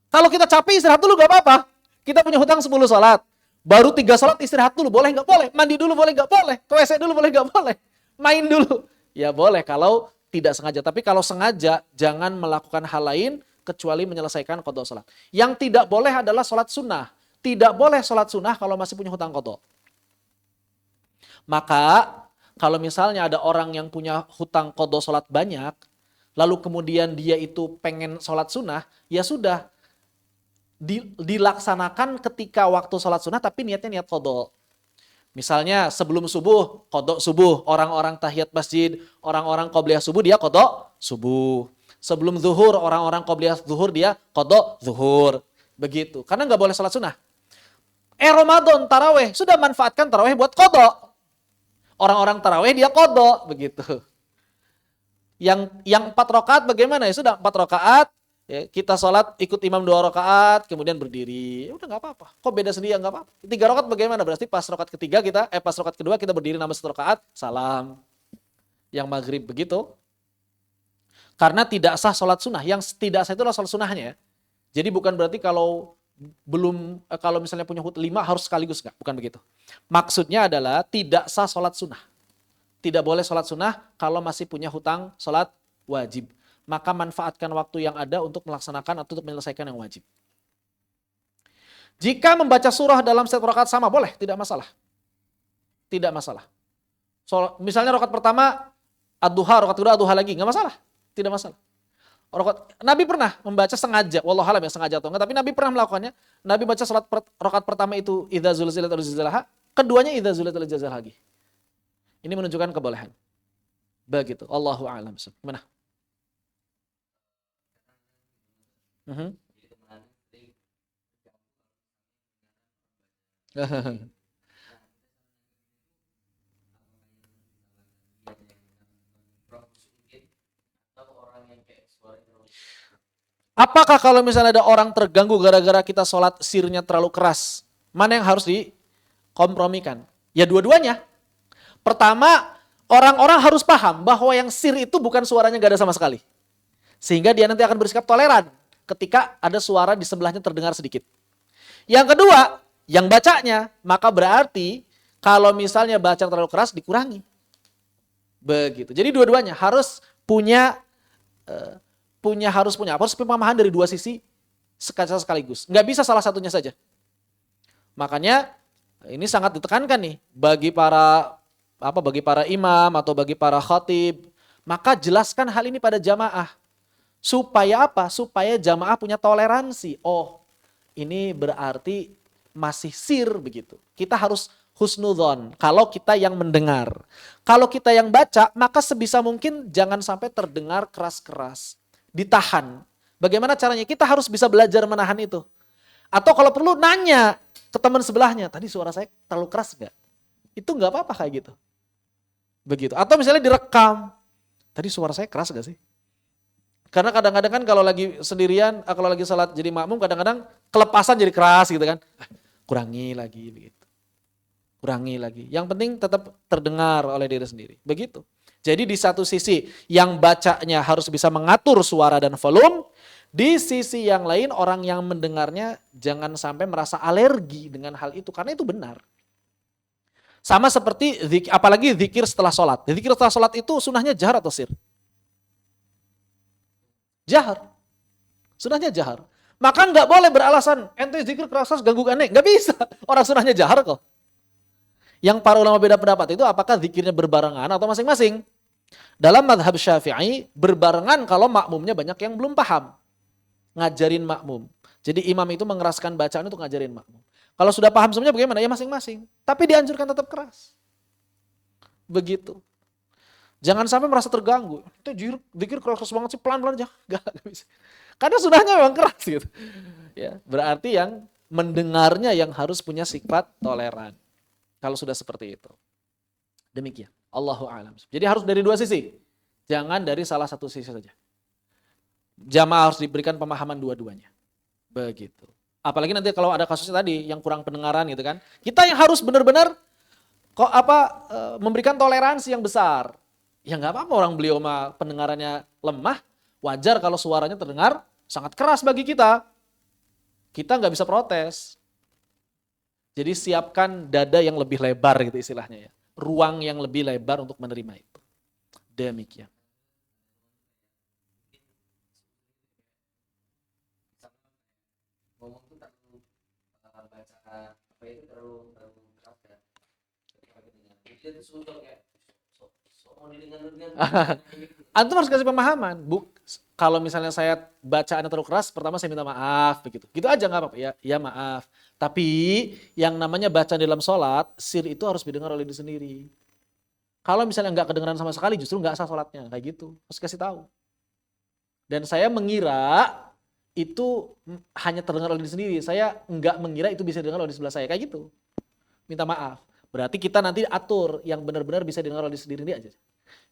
Kalau kita capek istirahat dulu nggak apa-apa. Kita punya hutang 10 sholat. Baru 3 sholat istirahat dulu, boleh nggak? Boleh. Mandi dulu boleh nggak? Boleh. Ke WC dulu boleh nggak? Boleh. Main dulu. Ya boleh kalau tidak sengaja. Tapi kalau sengaja, jangan melakukan hal lain kecuali menyelesaikan qada sholat. Yang tidak boleh adalah sholat sunnah. Tidak boleh sholat sunnah kalau masih punya hutang qada. Maka kalau misalnya ada orang yang punya hutang qada sholat banyak, lalu kemudian dia itu pengen sholat sunnah, ya sudah. Dilaksanakan ketika waktu sholat sunnah tapi niatnya niat qada. Misalnya sebelum subuh, qada subuh. Orang-orang tahiyat masjid, orang-orang qobliyah subuh, dia qada subuh. Sebelum zuhur, orang-orang qobliyah zuhur, dia qada zuhur. Begitu. Karena nggak boleh sholat sunnah. Ramadan, taraweh. Sudah manfaatkan taraweh buat qada. Orang-orang taraweh dia qada. Begitu. Yang 4 rakaat bagaimana? Ya sudah 4 rakaat. Ya, kita sholat ikut imam 2 rakaat, kemudian berdiri. Ya udah nggak apa-apa. Kok beda sendiri ya nggak apa-apa. 3 rakaat bagaimana? Berarti pas rakaat ketiga pas rakaat kedua kita berdiri nambah 1 rakaat, salam. Yang maghrib begitu. Karena tidak sah sholat sunnah. Yang tidak sah itulah sholat sunnahnya. Jadi bukan berarti kalau misalnya punya hutang 5 harus sekaligus, nggak. Bukan begitu. Maksudnya adalah tidak sah sholat sunnah. Tidak boleh sholat sunnah kalau masih punya hutang sholat wajib. Maka manfaatkan waktu yang ada untuk melaksanakan atau untuk menyelesaikan yang wajib. Jika membaca surah dalam setiap rakaat sama, boleh, tidak masalah. Tidak masalah. Misalnya rakaat pertama ad-duha, rakaat kedua ad-duha lagi, nggak masalah. Tidak masalah. Nabi pernah membaca sengaja, wallahu alam ya sengaja atau enggak, tapi Nabi pernah melakukannya. Nabi baca rakaat pertama itu idza zulzilatil zilzalaha, keduanya idza zulzilatil zilzalaha lagi. Ini menunjukkan kebolehan. Begitu. Allahu a'lam. Gimana? Mhm. Apakah kalau misalnya ada orang terganggu gara-gara kita sholat sirnya terlalu keras, mana yang harus dikompromikan? Ya dua-duanya. Pertama, orang-orang harus paham bahwa yang sir itu bukan suaranya gak ada sama sekali. Sehingga dia nanti akan bersikap toleran ketika ada suara di sebelahnya terdengar sedikit. Yang kedua, yang bacanya, maka berarti kalau misalnya baca terlalu keras dikurangi. Begitu. Jadi dua-duanya harus punya pemahaman dari dua sisi sekaligus. Nggak bisa salah satunya saja. Makanya ini sangat ditekankan nih bagi para imam atau bagi para khatib. Maka jelaskan hal ini pada jamaah. Supaya apa? Supaya jamaah punya toleransi. Oh, ini berarti masih sir begitu. Kita harus husnudzon kalau kita yang mendengar. Kalau kita yang baca, maka sebisa mungkin jangan sampai terdengar keras-keras. Ditahan. Bagaimana caranya? Kita harus bisa belajar menahan itu. Atau kalau perlu nanya ke teman sebelahnya, tadi suara saya terlalu keras nggak? Itu nggak apa-apa kayak gitu. Begitu. Atau misalnya direkam, tadi suara saya keras nggak sih? Karena kadang-kadang kan kalau lagi sendirian, kalau lagi salat jadi makmum, kadang-kadang kelepasan jadi keras gitu kan. Kurangi lagi begitu. Kurangi lagi. Yang penting tetap terdengar oleh diri sendiri. Begitu. Jadi di satu sisi yang bacanya harus bisa mengatur suara dan volume, di sisi yang lain orang yang mendengarnya jangan sampai merasa alergi dengan hal itu karena itu benar. Sama seperti apalagi zikir setelah sholat. Zikir setelah sholat itu sunnahnya jahar atau sir? Jahar. Sunnahnya jahar. Maka nggak boleh beralasan ente zikir keras ganggu aneh. Nggak bisa. Orang sunnahnya jahar kok. Yang para ulama beda pendapat itu apakah zikirnya berbarengan atau masing-masing. Dalam mazhab Syafi'i berbarengan kalau makmumnya banyak yang belum paham. Ngajarin makmum. Jadi imam itu mengeraskan bacaan untuk ngajarin makmum. Kalau sudah paham semuanya bagaimana? Ya masing-masing. Tapi dianjurkan tetap keras. Begitu. Jangan sampai merasa terganggu. Itu zikir keras banget sih, pelan-pelan aja. Gak bisa. Karena sunahnya memang keras gitu. Ya, berarti yang mendengarnya yang harus punya sifat toleran. Kalau sudah seperti itu. Demikian. Allahu a'lam. Jadi harus dari dua sisi. Jangan dari salah satu sisi saja. Jamaah harus diberikan pemahaman dua-duanya. Begitu. Apalagi nanti kalau ada kasusnya tadi yang kurang pendengaran gitu kan. Kita yang harus benar-benar kok memberikan toleransi yang besar. Ya nggak apa-apa, orang beliau mah pendengarannya lemah, wajar kalau suaranya terdengar sangat keras bagi kita. Kita nggak bisa protes. Jadi siapkan dada yang lebih lebar gitu istilahnya ya. Ruang yang lebih lebar untuk menerima itu. Demikian. Antum harus kasih pemahaman. Kalau misalnya saya bacaannya terlalu keras, pertama saya minta maaf begitu. Gitu aja nggak apa-apa. Ya maaf. Tapi yang namanya bacaan dalam sholat, sir itu harus didengar oleh diri sendiri. Kalau misalnya nggak kedengaran sama sekali, justru nggak sah sholatnya. Kayak gitu. Harus kasih tahu. Dan saya mengira itu hanya terdengar oleh diri sendiri. Saya nggak mengira itu bisa didengar oleh di sebelah saya. Kayak gitu. Minta maaf. Berarti kita nanti atur yang benar-benar bisa didengar oleh diri sendiri aja.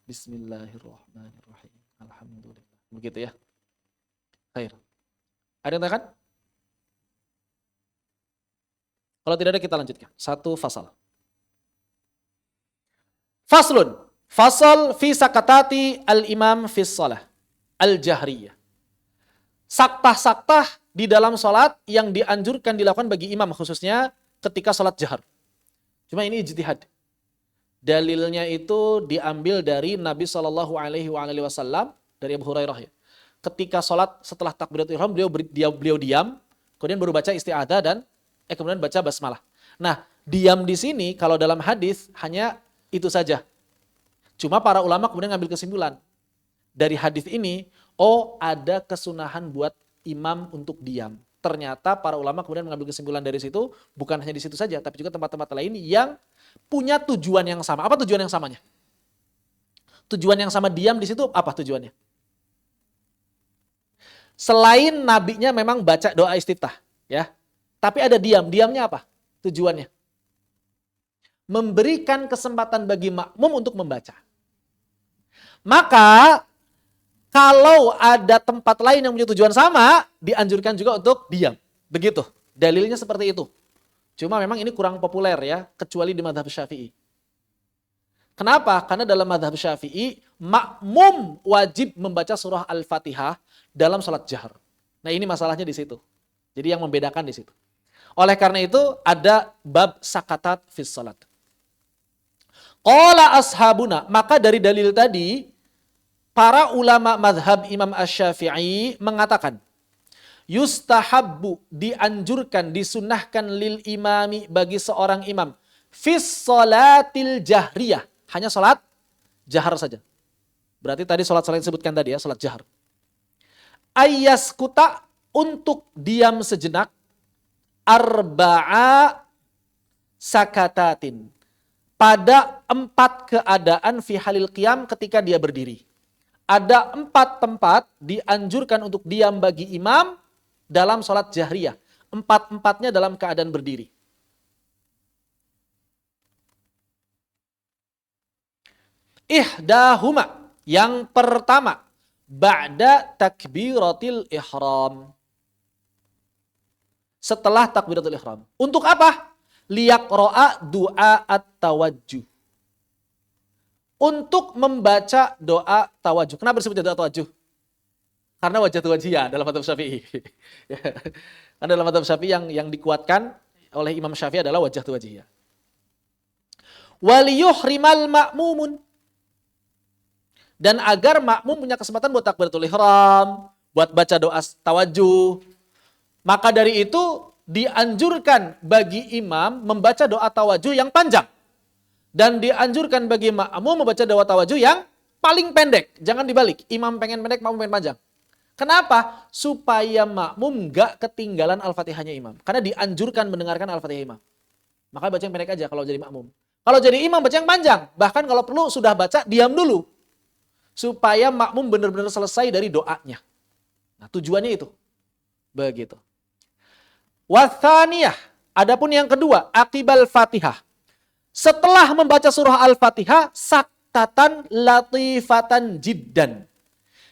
Bismillahirrahmanirrahim. Alhamdulillah. Begitu ya. Baik. Ada yang tanyakan? Kalau tidak ada kita lanjutkan. Satu fasal. Faslun. Fasal fi sakatati al-imam fi shalah. Al-jahriyah. Saktah-saktah di dalam salat yang dianjurkan dilakukan bagi imam khususnya ketika salat jahar. Cuma ini ijtihad. Dalilnya itu diambil dari Nabi SAW dari Abu Hurairah ya. Ketika salat setelah takbiratul ihram beliau diam, kemudian baru baca isti'adzah dan kemudian baca basmalah. Nah, diam di sini kalau dalam hadis hanya itu saja. Cuma para ulama kemudian ngambil kesimpulan dari hadis ini, ada kesunahan buat imam untuk diam. Ternyata para ulama kemudian mengambil kesimpulan dari situ, bukan hanya di situ saja, tapi juga tempat-tempat lain yang punya tujuan yang sama. Apa tujuan yang samanya? Tujuan yang sama diam di situ apa tujuannya? Selain nabinya memang baca doa istiftah, ya. Tapi ada diam. Diamnya apa? Tujuannya memberikan kesempatan bagi makmum untuk membaca. Maka kalau ada tempat lain yang punya tujuan sama, dianjurkan juga untuk diam. Begitu. Dalilnya seperti itu. Cuma memang ini kurang populer ya, kecuali di mazhab Syafi'i. Kenapa? Karena dalam mazhab Syafi'i, makmum wajib membaca surah Al-Fatihah dalam salat jahar. Nah, ini masalahnya di situ. Jadi yang membedakan di situ. Oleh karena itu, ada bab sakatat fis salat. Qala ashabuna, maka dari dalil tadi, para ulama madhab Imam Asy-Syafi'i mengatakan, yustahabbu, dianjurkan, disunnahkan lil imami, bagi seorang imam, fis salatil jahriyah, hanya salat jahar saja. Berarti tadi salat-salat yang disebutkan tadi ya, salat jahar. Ayyaskuta, untuk diam sejenak, arba'a sakatatin, pada 4 keadaan fi halil qiyam, ketika dia berdiri. Ada 4 tempat dianjurkan untuk diam bagi imam dalam sholat jahriyah. 4-4-nya dalam keadaan berdiri. Ihdahuma, yang pertama, ba'da takbiratil ihram. Setelah takbiratul ihram. Untuk apa? Liyaqra'a du'a at-tawajjuh. Untuk membaca doa tawajjuh. Kenapa disebut doa tawajjuh? Karena wajah wajhiyah dalam mazhab Syafi'i. Karena dalam mazhab Syafi'i yang dikuatkan oleh Imam Syafi'i adalah wajah wajhiyah. Waliyuhrimal ma'mumun. Dan agar makmum punya kesempatan buat takbiratul ihram, buat baca doa tawajjuh. Maka dari itu dianjurkan bagi imam membaca doa tawajjuh yang panjang. Dan dianjurkan bagi makmum membaca doa tawajjuh yang paling pendek. Jangan dibalik. Imam pengen pendek, makmum pengen panjang. Kenapa? Supaya makmum gak ketinggalan Al-Fatihahnya imam. Karena dianjurkan mendengarkan Al-Fatihah imam. Maka baca yang pendek aja kalau jadi makmum. Kalau jadi imam baca yang panjang. Bahkan kalau perlu sudah baca, diam dulu. Supaya makmum benar-benar selesai dari doanya. Nah, tujuannya itu. Begitu. Wathaniyah. Adapun yang kedua, akibal Fatihah. Setelah membaca surah Al-Fatihah, saktatan latifatan jiddan.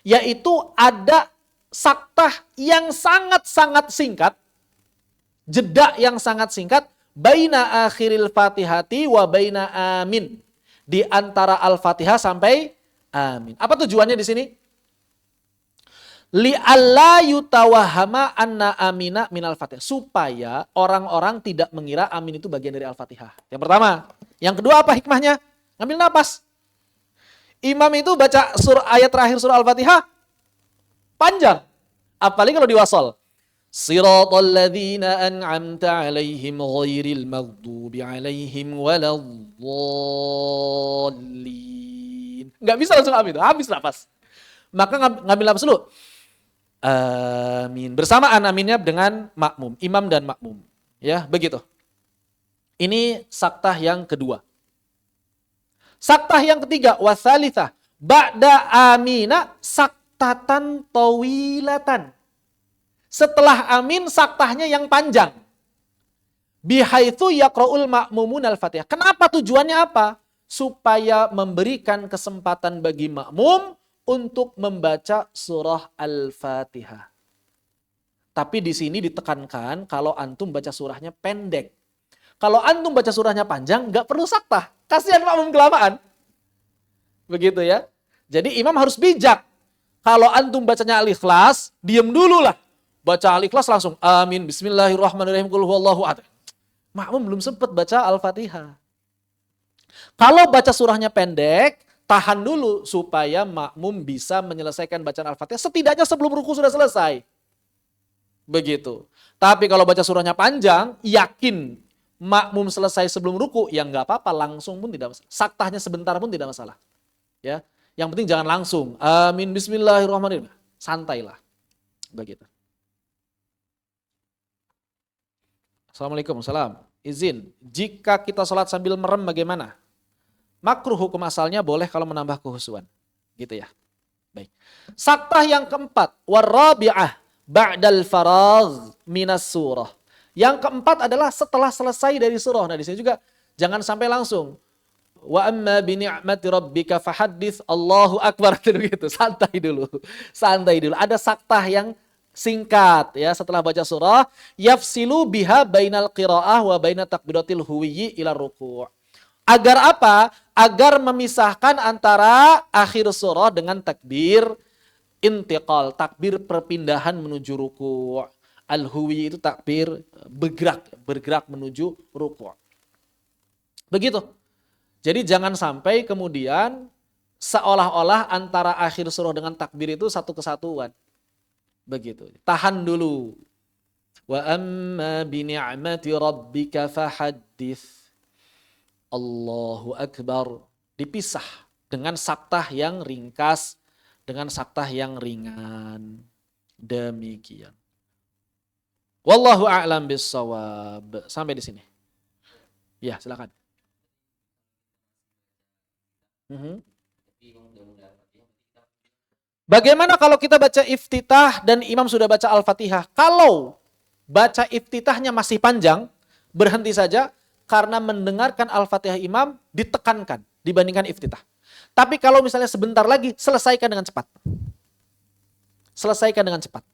Yaitu ada saktah yang sangat-sangat singkat, jeda yang sangat singkat, baina akhiril Fatihati wa baina amin. Di antara Al-Fatihah sampai amin. Apa tujuannya di sini? Li'alla yutawahama anna amina minal Fatihah. Supaya orang-orang tidak mengira amin itu bagian dari Al-Fatihah. Yang pertama. Yang kedua apa hikmahnya? Ngambil napas. Imam itu baca ayat terakhir surah Al-Fatihah panjang. Apalagi kalau diwasal. Siratal ladzina an'amta 'alaihim ghairil maghdubi 'alaihim waladdallin. Enggak bisa langsung amin, habis napas. Maka ngambil napas dulu. Amin. Bersamaan aminnya dengan makmum, imam dan makmum. Ya, begitu. Ini saktah yang kedua. Saktah yang ketiga, wasalitsah, ba'da amina saktatan tawilatan. Setelah amin saktahnya yang panjang. Bihaitsu yaqra'ul ma'mumun al-Fatihah. Kenapa tujuannya apa? Supaya memberikan kesempatan bagi makmum untuk membaca surah Al-Fatihah. Tapi di sini ditekankan kalau antum baca surahnya pendek. Kalau antum baca surahnya panjang, nggak perlu saktah. Kasihan makmum kelamaan. Begitu ya. Jadi imam harus bijak. Kalau antum bacanya Al-Ikhlas, diem dulu lah. Baca Al-Ikhlas langsung, amin, bismillahirrahmanirrahim, qul huwallahu ahad. Makmum belum sempat baca Al-Fatihah. Kalau baca surahnya pendek, tahan dulu supaya makmum bisa menyelesaikan bacaan Al-Fatihah. Setidaknya sebelum ruku sudah selesai. Begitu. Tapi kalau baca surahnya panjang, yakin makmum selesai sebelum ruku, ya nggak apa-apa, langsung pun tidak masalah. Saktahnya sebentar pun tidak masalah. Ya, yang penting jangan langsung. Amin, bismillahirrahmanirrahim. Santailah. Begitu. Assalamualaikum, salam. Izin, jika kita sholat sambil merem bagaimana? Makruh hukum asalnya, boleh kalau menambah khusyuan. Gitu ya. Baik. Saktah yang keempat, warabi'ah ba'dal faragh minas surah. Yang keempat adalah setelah selesai dari surah. Nah, di sini juga jangan sampai langsung wa amma bi ni'mati rabbika fahaddits, Allahu akbar, gitu. Santai dulu. Santai dulu. Ada saktah yang singkat ya setelah baca surah, yafsilu biha bainal qiraah wa baina takbiratil huwiyyi ila ruku'. Agar apa? Agar memisahkan antara akhir surah dengan takbir intiqal, takbir perpindahan menuju ruku'. Al-huwi itu takbir bergerak menuju ruku'. Begitu. Jadi jangan sampai kemudian seolah-olah antara akhir surah dengan takbir itu satu kesatuan. Begitu. Tahan dulu. Wa amma bi ni'mati rabbika fahaddits. Allahu akbar. Dipisah dengan saktah yang ringkas, dengan saktah yang ringan. Demikian. Wallahu a'lam bissawab. Sampai di sini. Ya, silakan. Bagaimana kalau kita baca iftitah dan imam sudah baca Al-Fatihah? Kalau baca iftitahnya masih panjang, berhenti saja karena mendengarkan Al-Fatihah imam ditekankan dibandingkan iftitah. Tapi kalau misalnya sebentar lagi, selesaikan dengan cepat. Selesaikan dengan cepat.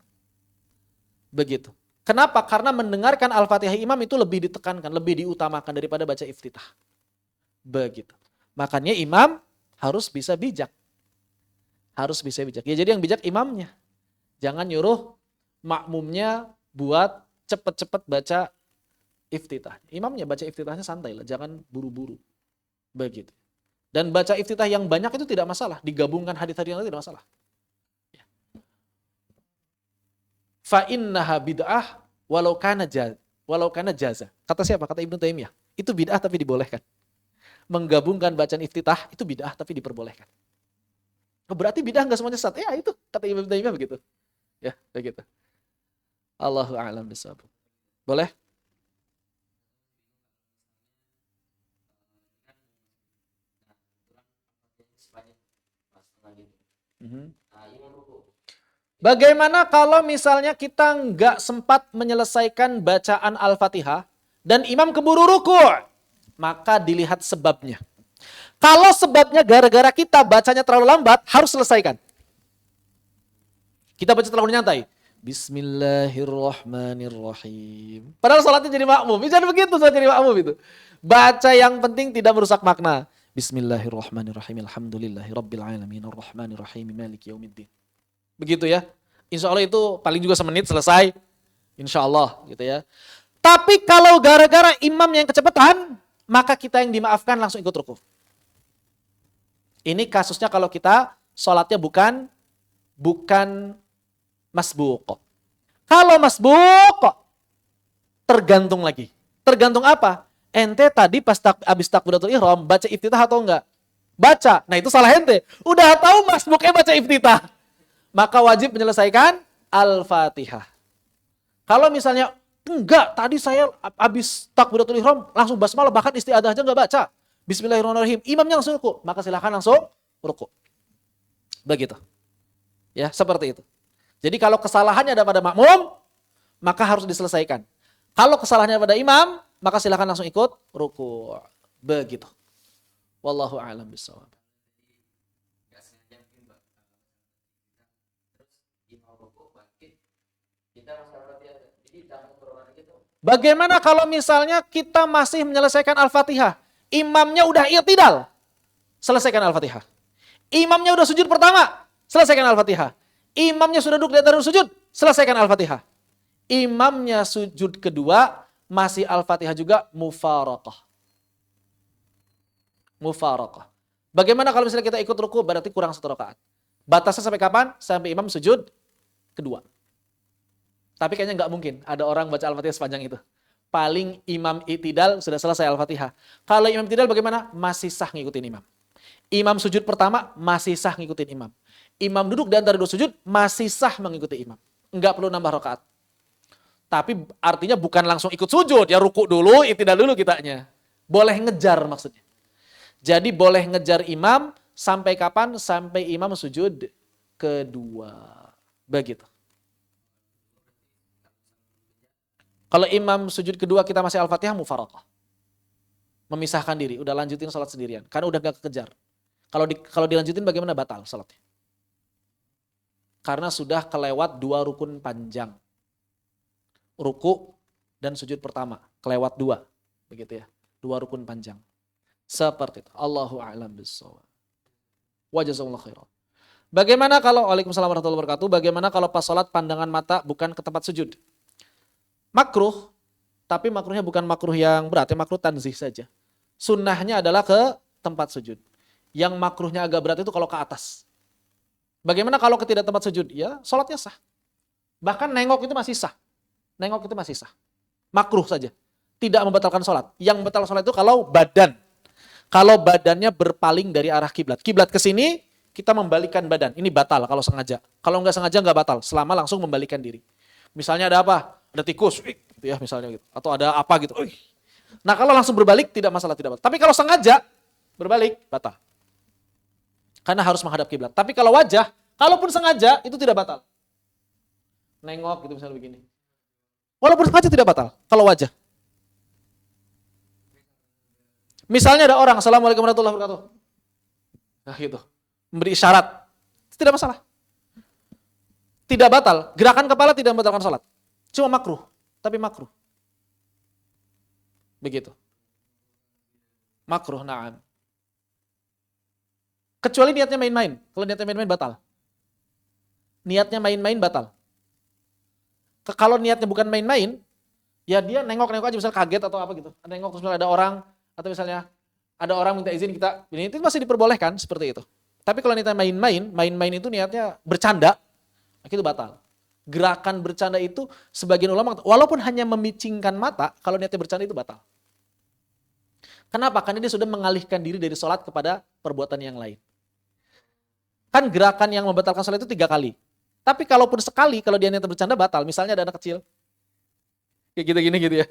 Begitu. Kenapa? Karena mendengarkan Al-Fatihah imam itu lebih ditekankan, lebih diutamakan daripada baca iftitah. Begitu. Makanya imam harus bisa bijak. Harus bisa bijak. Ya jadi yang bijak imamnya. Jangan nyuruh makmumnya buat cepet-cepet baca iftitah. Imamnya baca iftitahnya santai lah, jangan buru-buru. Begitu. Dan baca iftitah yang banyak itu tidak masalah. Digabungkan hadis-hadis yang lain tidak masalah. Fa innaha bid'ah walau kana jaza. Kata siapa? Kata Ibnu Taimiyah. Itu bid'ah tapi dibolehkan. Menggabungkan bacaan iftitah itu bid'ah tapi diperbolehkan. Berarti bid'ah enggak semuanya sesat. Ya itu kata Ibnu Taimiyah begitu. Ya, begitu. Allahu a'lam bishawab. Boleh? Bagaimana kalau misalnya kita nggak sempat menyelesaikan bacaan Al-Fatihah dan imam keburu ruku'? Maka dilihat sebabnya. Kalau sebabnya gara-gara kita bacanya terlalu lambat, harus selesaikan. Kita baca terlalu nyantai. Bismillahirrahmanirrahim. Padahal sholatnya jadi makmum. Bisa begitu sholat jadi makmum itu. Baca yang penting tidak merusak makna. Bismillahirrahmanirrahim. Alhamdulillahi rabbil alamin. Arrahmanirrahim. Maliki yaumiddin. Begitu ya. Insya Allah itu paling juga semenit selesai. Insya Allah gitu ya. Tapi kalau gara-gara imam yang kecepatan, maka kita yang dimaafkan langsung ikut ruku. Ini kasusnya kalau kita sholatnya bukan masbuq. Kalau masbuq, tergantung lagi. Tergantung apa? Ente tadi pas habis takbiratul ihram baca iftitah atau enggak? Baca. Nah itu salah ente. Udah tahu masbuqnya baca iftitah. Maka wajib menyelesaikan Al-Fatihah. Kalau misalnya enggak, tadi saya habis takbiratul ihram langsung basmalah, bahkan isti'adzah aja enggak baca. Bismillahirrahmanirrahim. Imamnya langsung ruku, maka silakan langsung ruku. Begitu. Ya, seperti itu. Jadi kalau kesalahannya ada pada makmum, maka harus diselesaikan. Kalau kesalahannya pada imam, maka silakan langsung ikut ruku. Begitu. Wallahu a'lam bishawab. Bagaimana kalau misalnya kita masih menyelesaikan Al-Fatihah? Imamnya udah i'tidal, selesaikan Al-Fatihah. Imamnya udah sujud pertama, selesaikan Al-Fatihah. Imamnya sudah duduk di atas sujud, selesaikan Al-Fatihah. Imamnya sujud kedua, masih Al-Fatihah juga, mufaraqah. Mufaraqah. Bagaimana kalau misalnya kita ikut ruku, berarti kurang 1 rakaat. Batasnya sampai kapan? Sampai imam sujud kedua. Tapi kayaknya nggak mungkin ada orang baca Al-Fatihah sepanjang itu. Paling imam i'tidal sudah selesai Al-Fatihah. Kalau imam i'tidal bagaimana? Masih sah ngikutin imam. Imam sujud pertama masih sah ngikutin imam. Imam duduk di antara 2 sujud masih sah mengikuti imam. Nggak perlu nambah rakaat. Tapi artinya bukan langsung ikut sujud, ya ruku dulu, i'tidal dulu kitanya. Boleh ngejar maksudnya. Jadi boleh ngejar imam sampai kapan? Sampai imam sujud kedua. Begitu. Kalau imam sujud kedua kita masih Al-Fatihah, mufaraqah. Memisahkan diri, udah lanjutin sholat sendirian. Karena udah gak kekejar. Kalau dilanjutin bagaimana? Batal sholatnya. Karena sudah kelewat 2 rukun panjang. Ruku dan sujud pertama. Kelewat 2. Begitu ya. 2 rukun panjang. Seperti itu. Allahu a'lam bishawab. Wa jazakumullahu khairan. Bagaimana kalau, waalaikumsalam warahmatullahi wabarakatuh, bagaimana kalau pas sholat pandangan mata bukan ke tempat sujud? Makruh, tapi makruhnya bukan makruh yang berat, ya makruh tanzih saja. Sunnahnya adalah ke tempat sujud. Yang makruhnya agak berat itu kalau ke atas. Bagaimana kalau ke tidak tempat sujud? Ya sholatnya sah. Bahkan nengok itu masih sah. Nengok itu masih sah. Makruh saja. Tidak membatalkan sholat. Yang membatalkan sholat itu kalau badan. Kalau badannya berpaling dari arah kiblat. Kiblat ke sini, kita membalikkan badan. Ini batal kalau sengaja. Kalau nggak sengaja nggak batal. Selama langsung membalikkan diri. Misalnya ada apa? Ada tikus, gitu ya misalnya gitu. Atau ada apa gitu. Nah kalau langsung berbalik tidak masalah, tidak batal. Tapi kalau sengaja berbalik batal. Karena harus menghadap kiblat. Tapi kalau wajah, kalaupun sengaja itu tidak batal. Nengok gitu misalnya begini. Walaupun sengaja tidak batal kalau wajah. Misalnya ada orang, Assalamualaikum warahmatullahi wabarakatuh. Nah gitu. Memberi isyarat. Tidak masalah. Tidak batal. Gerakan kepala tidak membatalkan sholat. Cuma makruh, tapi makruh. Begitu. Makruh, na'am. Kecuali niatnya main-main. Kalau niatnya main-main batal. Niatnya main-main batal. Kalau niatnya bukan main-main, ya dia nengok-nengok aja misalnya kaget atau apa gitu. Nengok terus misalnya ada orang, atau misalnya ada orang minta izin kita, ini itu masih diperbolehkan seperti itu. Tapi kalau niatnya main-main itu niatnya bercanda, itu batal. Gerakan bercanda itu sebagian ulama walaupun hanya memicingkan mata, kalau niatnya bercanda itu batal. Kenapa? Karena dia sudah mengalihkan diri dari sholat kepada perbuatan yang lain. Kan gerakan yang membatalkan sholat itu 3 kali. Tapi kalaupun sekali, kalau dia niatnya bercanda batal. Misalnya ada anak kecil. Kayak gini gitu ya.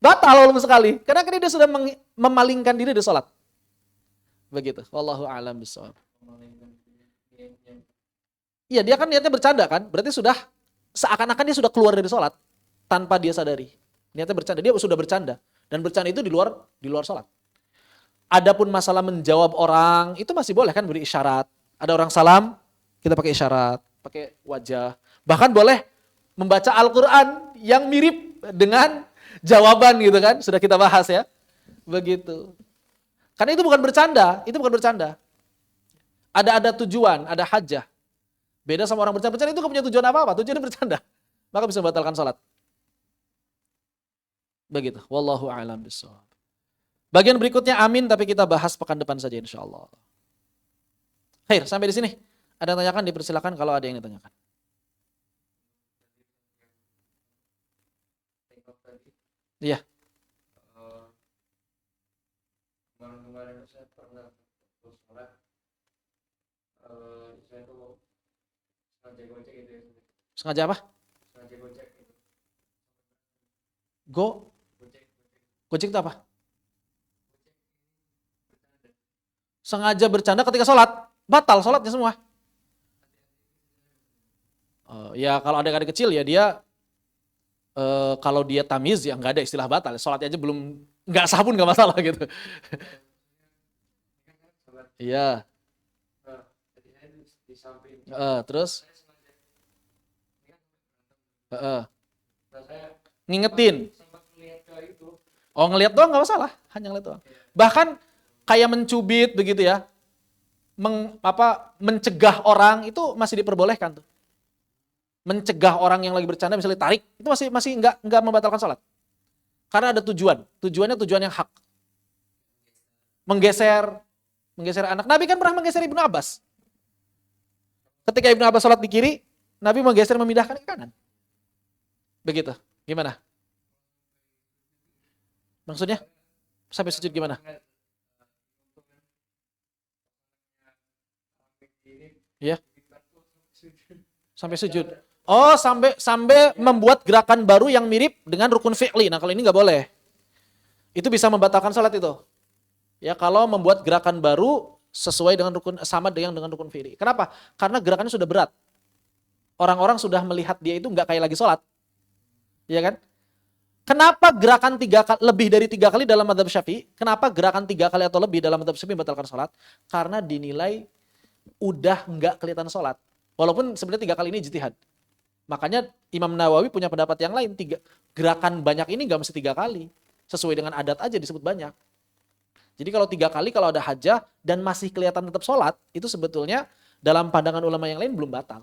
Batal walaupun sekali. Karena dia sudah memalingkan diri dari sholat. Begitu. Wallahu a'lam bishawab. Iya, dia kan niatnya bercanda kan, berarti sudah seakan-akan dia sudah keluar dari sholat tanpa dia sadari. Niatnya bercanda, dia sudah bercanda dan bercanda itu di luar sholat. Adapun masalah menjawab orang itu masih boleh kan beri isyarat. Ada orang salam, kita pakai isyarat, pakai wajah. Bahkan boleh membaca Al-Quran yang mirip dengan jawaban gitu kan. Sudah kita bahas ya. Begitu. Karena itu bukan bercanda, itu bukan bercanda. Ada tujuan, ada hajah. Beda sama orang bercanda. Bercanda itu gak punya tujuan apa-apa, tujuannya bercanda. Maka bisa membatalkan sholat. Begitu. Wallahu a'lam bishawab. Bagian berikutnya amin, tapi kita bahas pekan depan saja insyaallah. Khair, sampai di sini. Ada yang tanyakan, dipersilakan kalau ada yang ditanyakan. Iya. Kemarin saya pernah sholat, saya tuh sengaja gojek gitu ya. Sengaja apa? Sengaja gojek gitu. Gojek itu apa? Sengaja bercanda ketika sholat, batal sholatnya semua. Ya kalau ada adik kecil ya dia kalau dia tamiz ya nggak ada istilah batal, sholatnya aja belum nggak sah pun nggak masalah gitu. Iya. Terus ngingetin. Oh ngelihat doang nggak masalah, hanya ngeliat doang. Bahkan kayak mencubit begitu ya, mencegah orang itu masih diperbolehkan tuh. Mencegah orang yang lagi bercanda misalnya tarik itu masih nggak membatalkan sholat. Karena ada tujuannya tujuan yang hak. Menggeser anak. Nabi kan pernah menggeser Ibnu Abbas. Ketika Ibnu Abbas sholat di kiri, Nabi menggeser memindahkan ke kanan. Begitu. Gimana? Maksudnya? Sampai sujud gimana? Ya. Sampai sujud. Oh, sampai membuat gerakan baru yang mirip dengan rukun fi'li. Nah, kalau ini nggak boleh. Itu bisa membatalkan salat itu. Ya, kalau membuat gerakan baru sesuai dengan rukun sama dengan rukun fi'li. Kenapa? Karena gerakannya sudah berat. Orang-orang sudah melihat dia itu nggak kayak lagi salat. Ya kan? Kenapa gerakan lebih dari 3 kali dalam mazhab Syafi'i? Kenapa gerakan 3 kali atau lebih dalam mazhab Syafi'i membatalkan salat? Karena dinilai udah nggak kelihatan salat. Walaupun sebenarnya 3 kali ini ijtihad. Makanya Imam Nawawi punya pendapat yang lain, gerakan banyak ini nggak mesti 3 kali. Sesuai dengan adat aja disebut banyak. Jadi kalau 3 kali kalau ada hajah dan masih kelihatan tetap sholat, itu sebetulnya dalam pandangan ulama yang lain belum batal.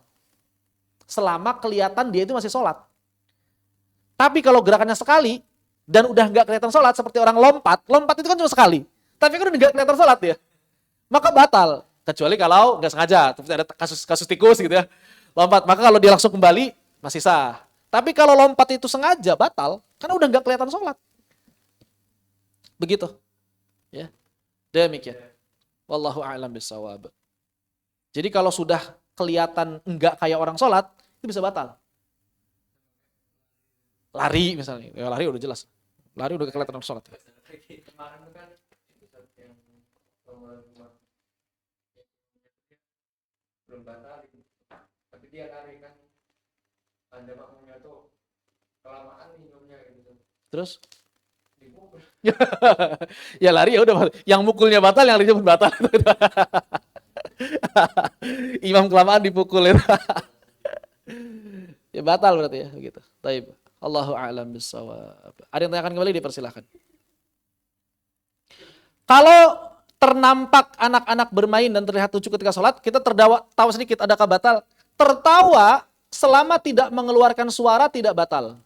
Selama kelihatan dia itu masih sholat. Tapi kalau gerakannya sekali dan udah nggak kelihatan sholat, seperti orang lompat itu kan cuma sekali. Tapi kan udah nggak kelihatan sholat ya, maka batal. Kecuali kalau nggak sengaja, seperti ada kasus tikus gitu ya. Lompat, maka kalau dia langsung kembali masih sah. Tapi kalau lompat itu sengaja batal, karena udah nggak kelihatan sholat. Begitu, ya. Demikian. Wallahu a'lam bishawab. Jadi kalau sudah kelihatan nggak kayak orang sholat, itu bisa batal. Lari misalnya, ya lari udah jelas. Lari udah kelihatan orang sholat. Kemarin kan yang belum batal. Tapi dia lari kan, ada makmumnya tuh kelamaan minumnya gitu. Terus? Dipukul. Ya lari ya udah, yang mukulnya batal, yang larinya pun batal. Imam kelamaan dipukul itu. Ya batal berarti ya, begitu. Taib. Allahu a'lam bishawab. Ada yang tanyakan kembali, dipersilahkan. Kalau ternampak anak-anak bermain dan terlihat lucu ketika sholat, kita tahu sedikit adakah batal? Tertawa selama tidak mengeluarkan suara tidak batal.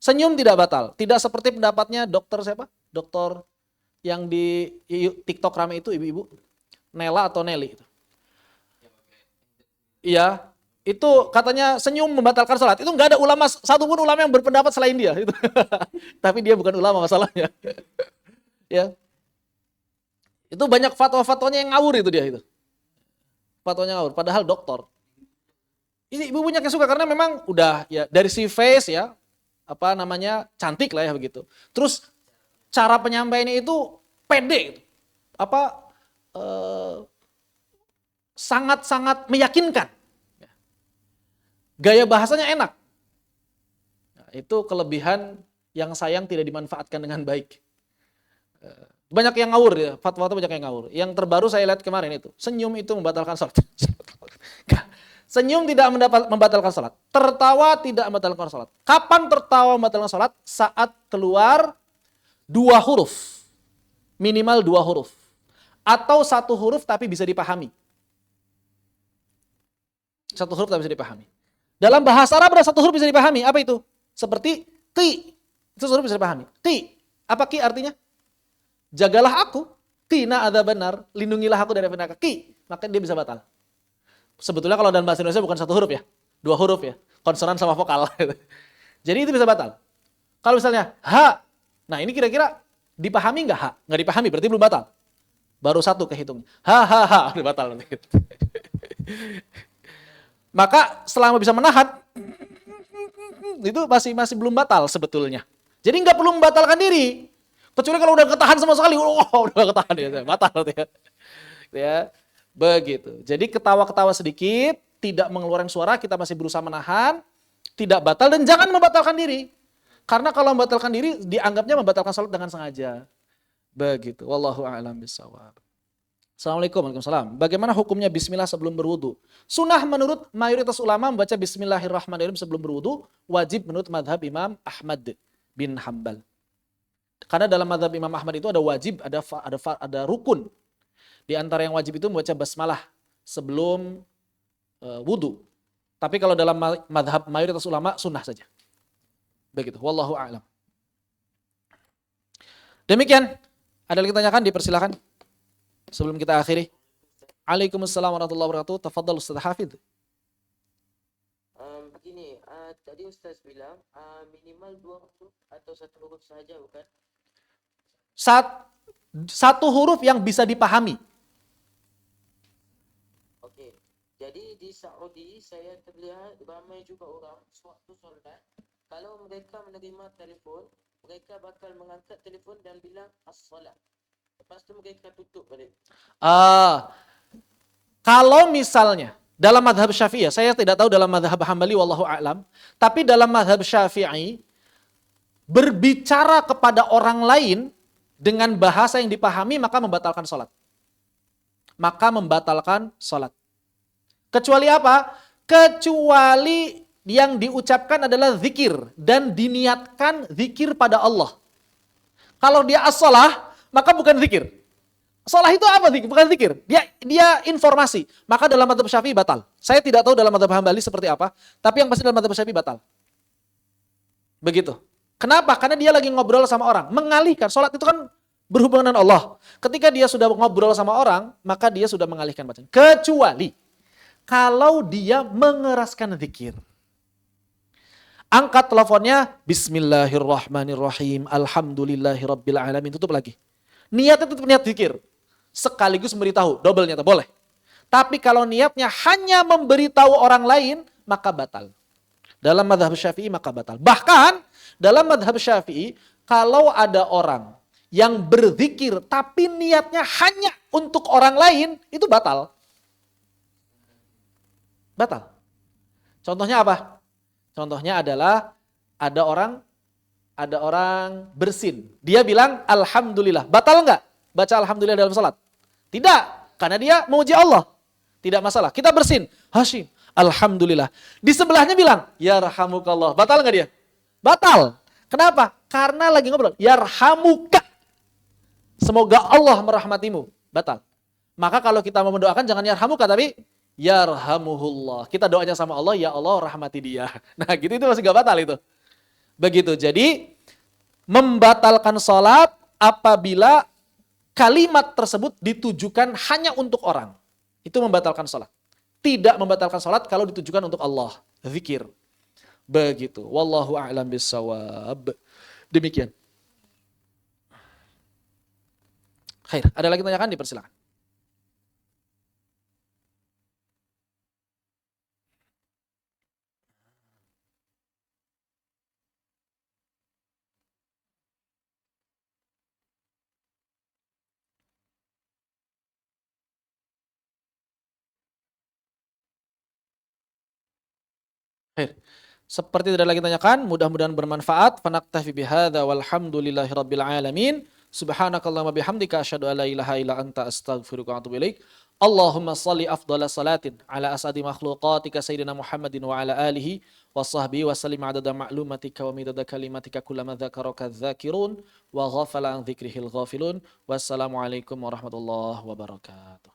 Senyum tidak batal. Tidak seperti pendapatnya dokter siapa? Dokter yang di TikTok rame itu, ibu-ibu. Nela atau Nelly. Iya, itu katanya senyum membatalkan sholat. Itu nggak ada ulama, satupun ulama yang berpendapat selain dia. Itu. Tapi dia bukan ulama masalahnya. Ya. Itu banyak fatwa-fatwanya yang ngawur itu dia itu. Fatwanya ngawur, padahal dokter. Ini ibu banyak yang suka karena memang udah ya dari si face ya, cantik lah ya begitu. Terus cara penyampaiannya itu pede gitu. Sangat-sangat meyakinkan. Gaya bahasanya enak. Nah, itu kelebihan yang sayang tidak dimanfaatkan dengan baik. Banyak yang ngawur ya, fatwa itu banyak yang ngawur. Yang terbaru saya lihat kemarin itu, senyum itu membatalkan sholat. Senyum tidak membatalkan salat. Tertawa tidak membatalkan salat. Kapan tertawa membatalkan salat? Saat keluar 2 huruf. Minimal 2 huruf. Atau 1 huruf tapi bisa dipahami. 1 huruf tapi bisa dipahami. Dalam bahasa Arab ada 1 huruf bisa dipahami. Apa itu? Seperti ki. Itu 1 huruf bisa dipahami. Ki. Apa ki artinya? Jagalah aku. Qina adzabannar. Lindungilah aku dari api neraka. Ki. Maka dia bisa batal. Sebetulnya kalau dalam bahasa Indonesia bukan 1 huruf ya. 2 huruf ya. Konsonan sama vokal. Jadi itu bisa batal. Kalau misalnya ha. Nah ini kira-kira dipahami nggak ha? Nggak dipahami berarti belum batal. Baru 1 kehitung. Ha. Udah batal nanti. Maka selama bisa menahan, itu masih belum batal sebetulnya. Jadi nggak perlu membatalkan diri. Kecuali kalau udah ketahan sama sekali, udah ketahan ya, batal ya. Ya, begitu. Jadi ketawa-ketawa sedikit, tidak mengeluarkan suara, kita masih berusaha menahan, tidak batal dan jangan membatalkan diri. Karena kalau membatalkan diri, dianggapnya membatalkan salat dengan sengaja. Begitu. Wallahu a'lam bishawab. Assalamualaikum warahmatullahi wabarakatuh. Bagaimana hukumnya bismillah sebelum berwudu? Sunnah menurut mayoritas ulama membaca bismillahirrahmanirrahim sebelum berwudu, wajib menurut madhab Imam Ahmad bin Hanbal. Karena dalam madhab Imam Ahmad itu ada wajib, ada rukun. Di antara yang wajib itu membaca basmalah sebelum wudu. Tapi kalau dalam madhab mayoritas ulama sunnah saja. Begitu. Wallahu a'lam. Demikian. Ada lagi tanyakan? Dipersilakan. Sebelum kita akhiri. Waalaikumsalam warahmatullahi wabarakatuh. Tafadhal Ustaz Hafidh. Begini, tadi Ustaz bilang minimal 2 huruf atau 1 huruf saja, bukan? 1 huruf yang bisa dipahami. Oke. Jadi di Saudi saya terlihat ramai juga orang sewaktu solat, kalau mereka menerima telefon, mereka bakal mengangkat telefon dan bilang as-salat. Lepas tu mereka tutup balik. Kalau misalnya dalam madhab Syafi'i, saya tidak tahu dalam madhab Hambali wallahu a'lam, tapi dalam madhab Syafi'i berbicara kepada orang lain dengan bahasa yang dipahami maka membatalkan sholat. Kecuali apa? Kecuali yang diucapkan adalah zikir dan diniatkan zikir pada Allah. Kalau dia as-shalah maka bukan zikir. Shalah itu apa? Bukan zikir. Dia informasi. Maka dalam madhab Syafi'i batal. Saya tidak tahu dalam madhab Hambali seperti apa, tapi yang pasti dalam madhab Syafi'i batal. Begitu. Kenapa? Karena dia lagi ngobrol sama orang. Mengalihkan. Shalat itu kan berhubungan dengan Allah. Ketika dia sudah ngobrol sama orang, maka dia sudah mengalihkan bacaan. Kecuali kalau dia mengeraskan zikir. Angkat teleponnya, Bismillahirrahmanirrahim, Alhamdulillahirabbil alamin, tutup lagi. Niatnya tetap niat zikir. Sekaligus memberitahu, double niatnya, boleh. Tapi kalau niatnya hanya memberitahu orang lain, maka batal. Dalam madhab Syafi'i maka batal. Bahkan dalam madhab Syafi'i, kalau ada orang yang berzikir tapi niatnya hanya untuk orang lain, itu batal. Batal. Contohnya apa? Contohnya adalah ada orang bersin. Dia bilang Alhamdulillah. Batal enggak baca Alhamdulillah dalam salat? Tidak. Karena dia memuji Allah. Tidak masalah. Kita bersin. Hashim. Alhamdulillah. Di sebelahnya bilang, Yarhamukallah. Batal enggak dia? Batal. Kenapa? Karena lagi ngobrol. Yarhamuka. Semoga Allah merahmatimu. Batal. Maka kalau kita mau mendoakan jangan yarhamuka tapi yarhamuhullah. Kita doanya sama Allah, ya Allah rahmati dia. Nah gitu itu masih gak batal itu. Begitu. Jadi membatalkan salat apabila kalimat tersebut ditujukan hanya untuk orang. Itu membatalkan salat. Tidak membatalkan salat kalau ditujukan untuk Allah. Zikir. Begitu. Wallahu a'lam bissawab. Demikian. Khair. Ada lagi tanyakan? Dipersilakan. Khair. Seperti tidak lagi tanyakan, mudah-mudahan bermanfaat. Fanaktafi bihadza walhamdulillahirabbil alamin. Subhanakallahumma bihamdika asyhadu an la ilaha illa anta astaghfiruka wa atubu ilaik. Allahumma salli afdhala salatin ala asadi makhluqatika sayyidina Muhammadin wa ala alihi wa sahbihi wa sallim adada ma'lumatika wa midada kalimatika kullama dzakaraka dzakirun wa ghafala an dzikrihil ghafilun. Wassalamualaikum warahmatullahi wabarakatuh.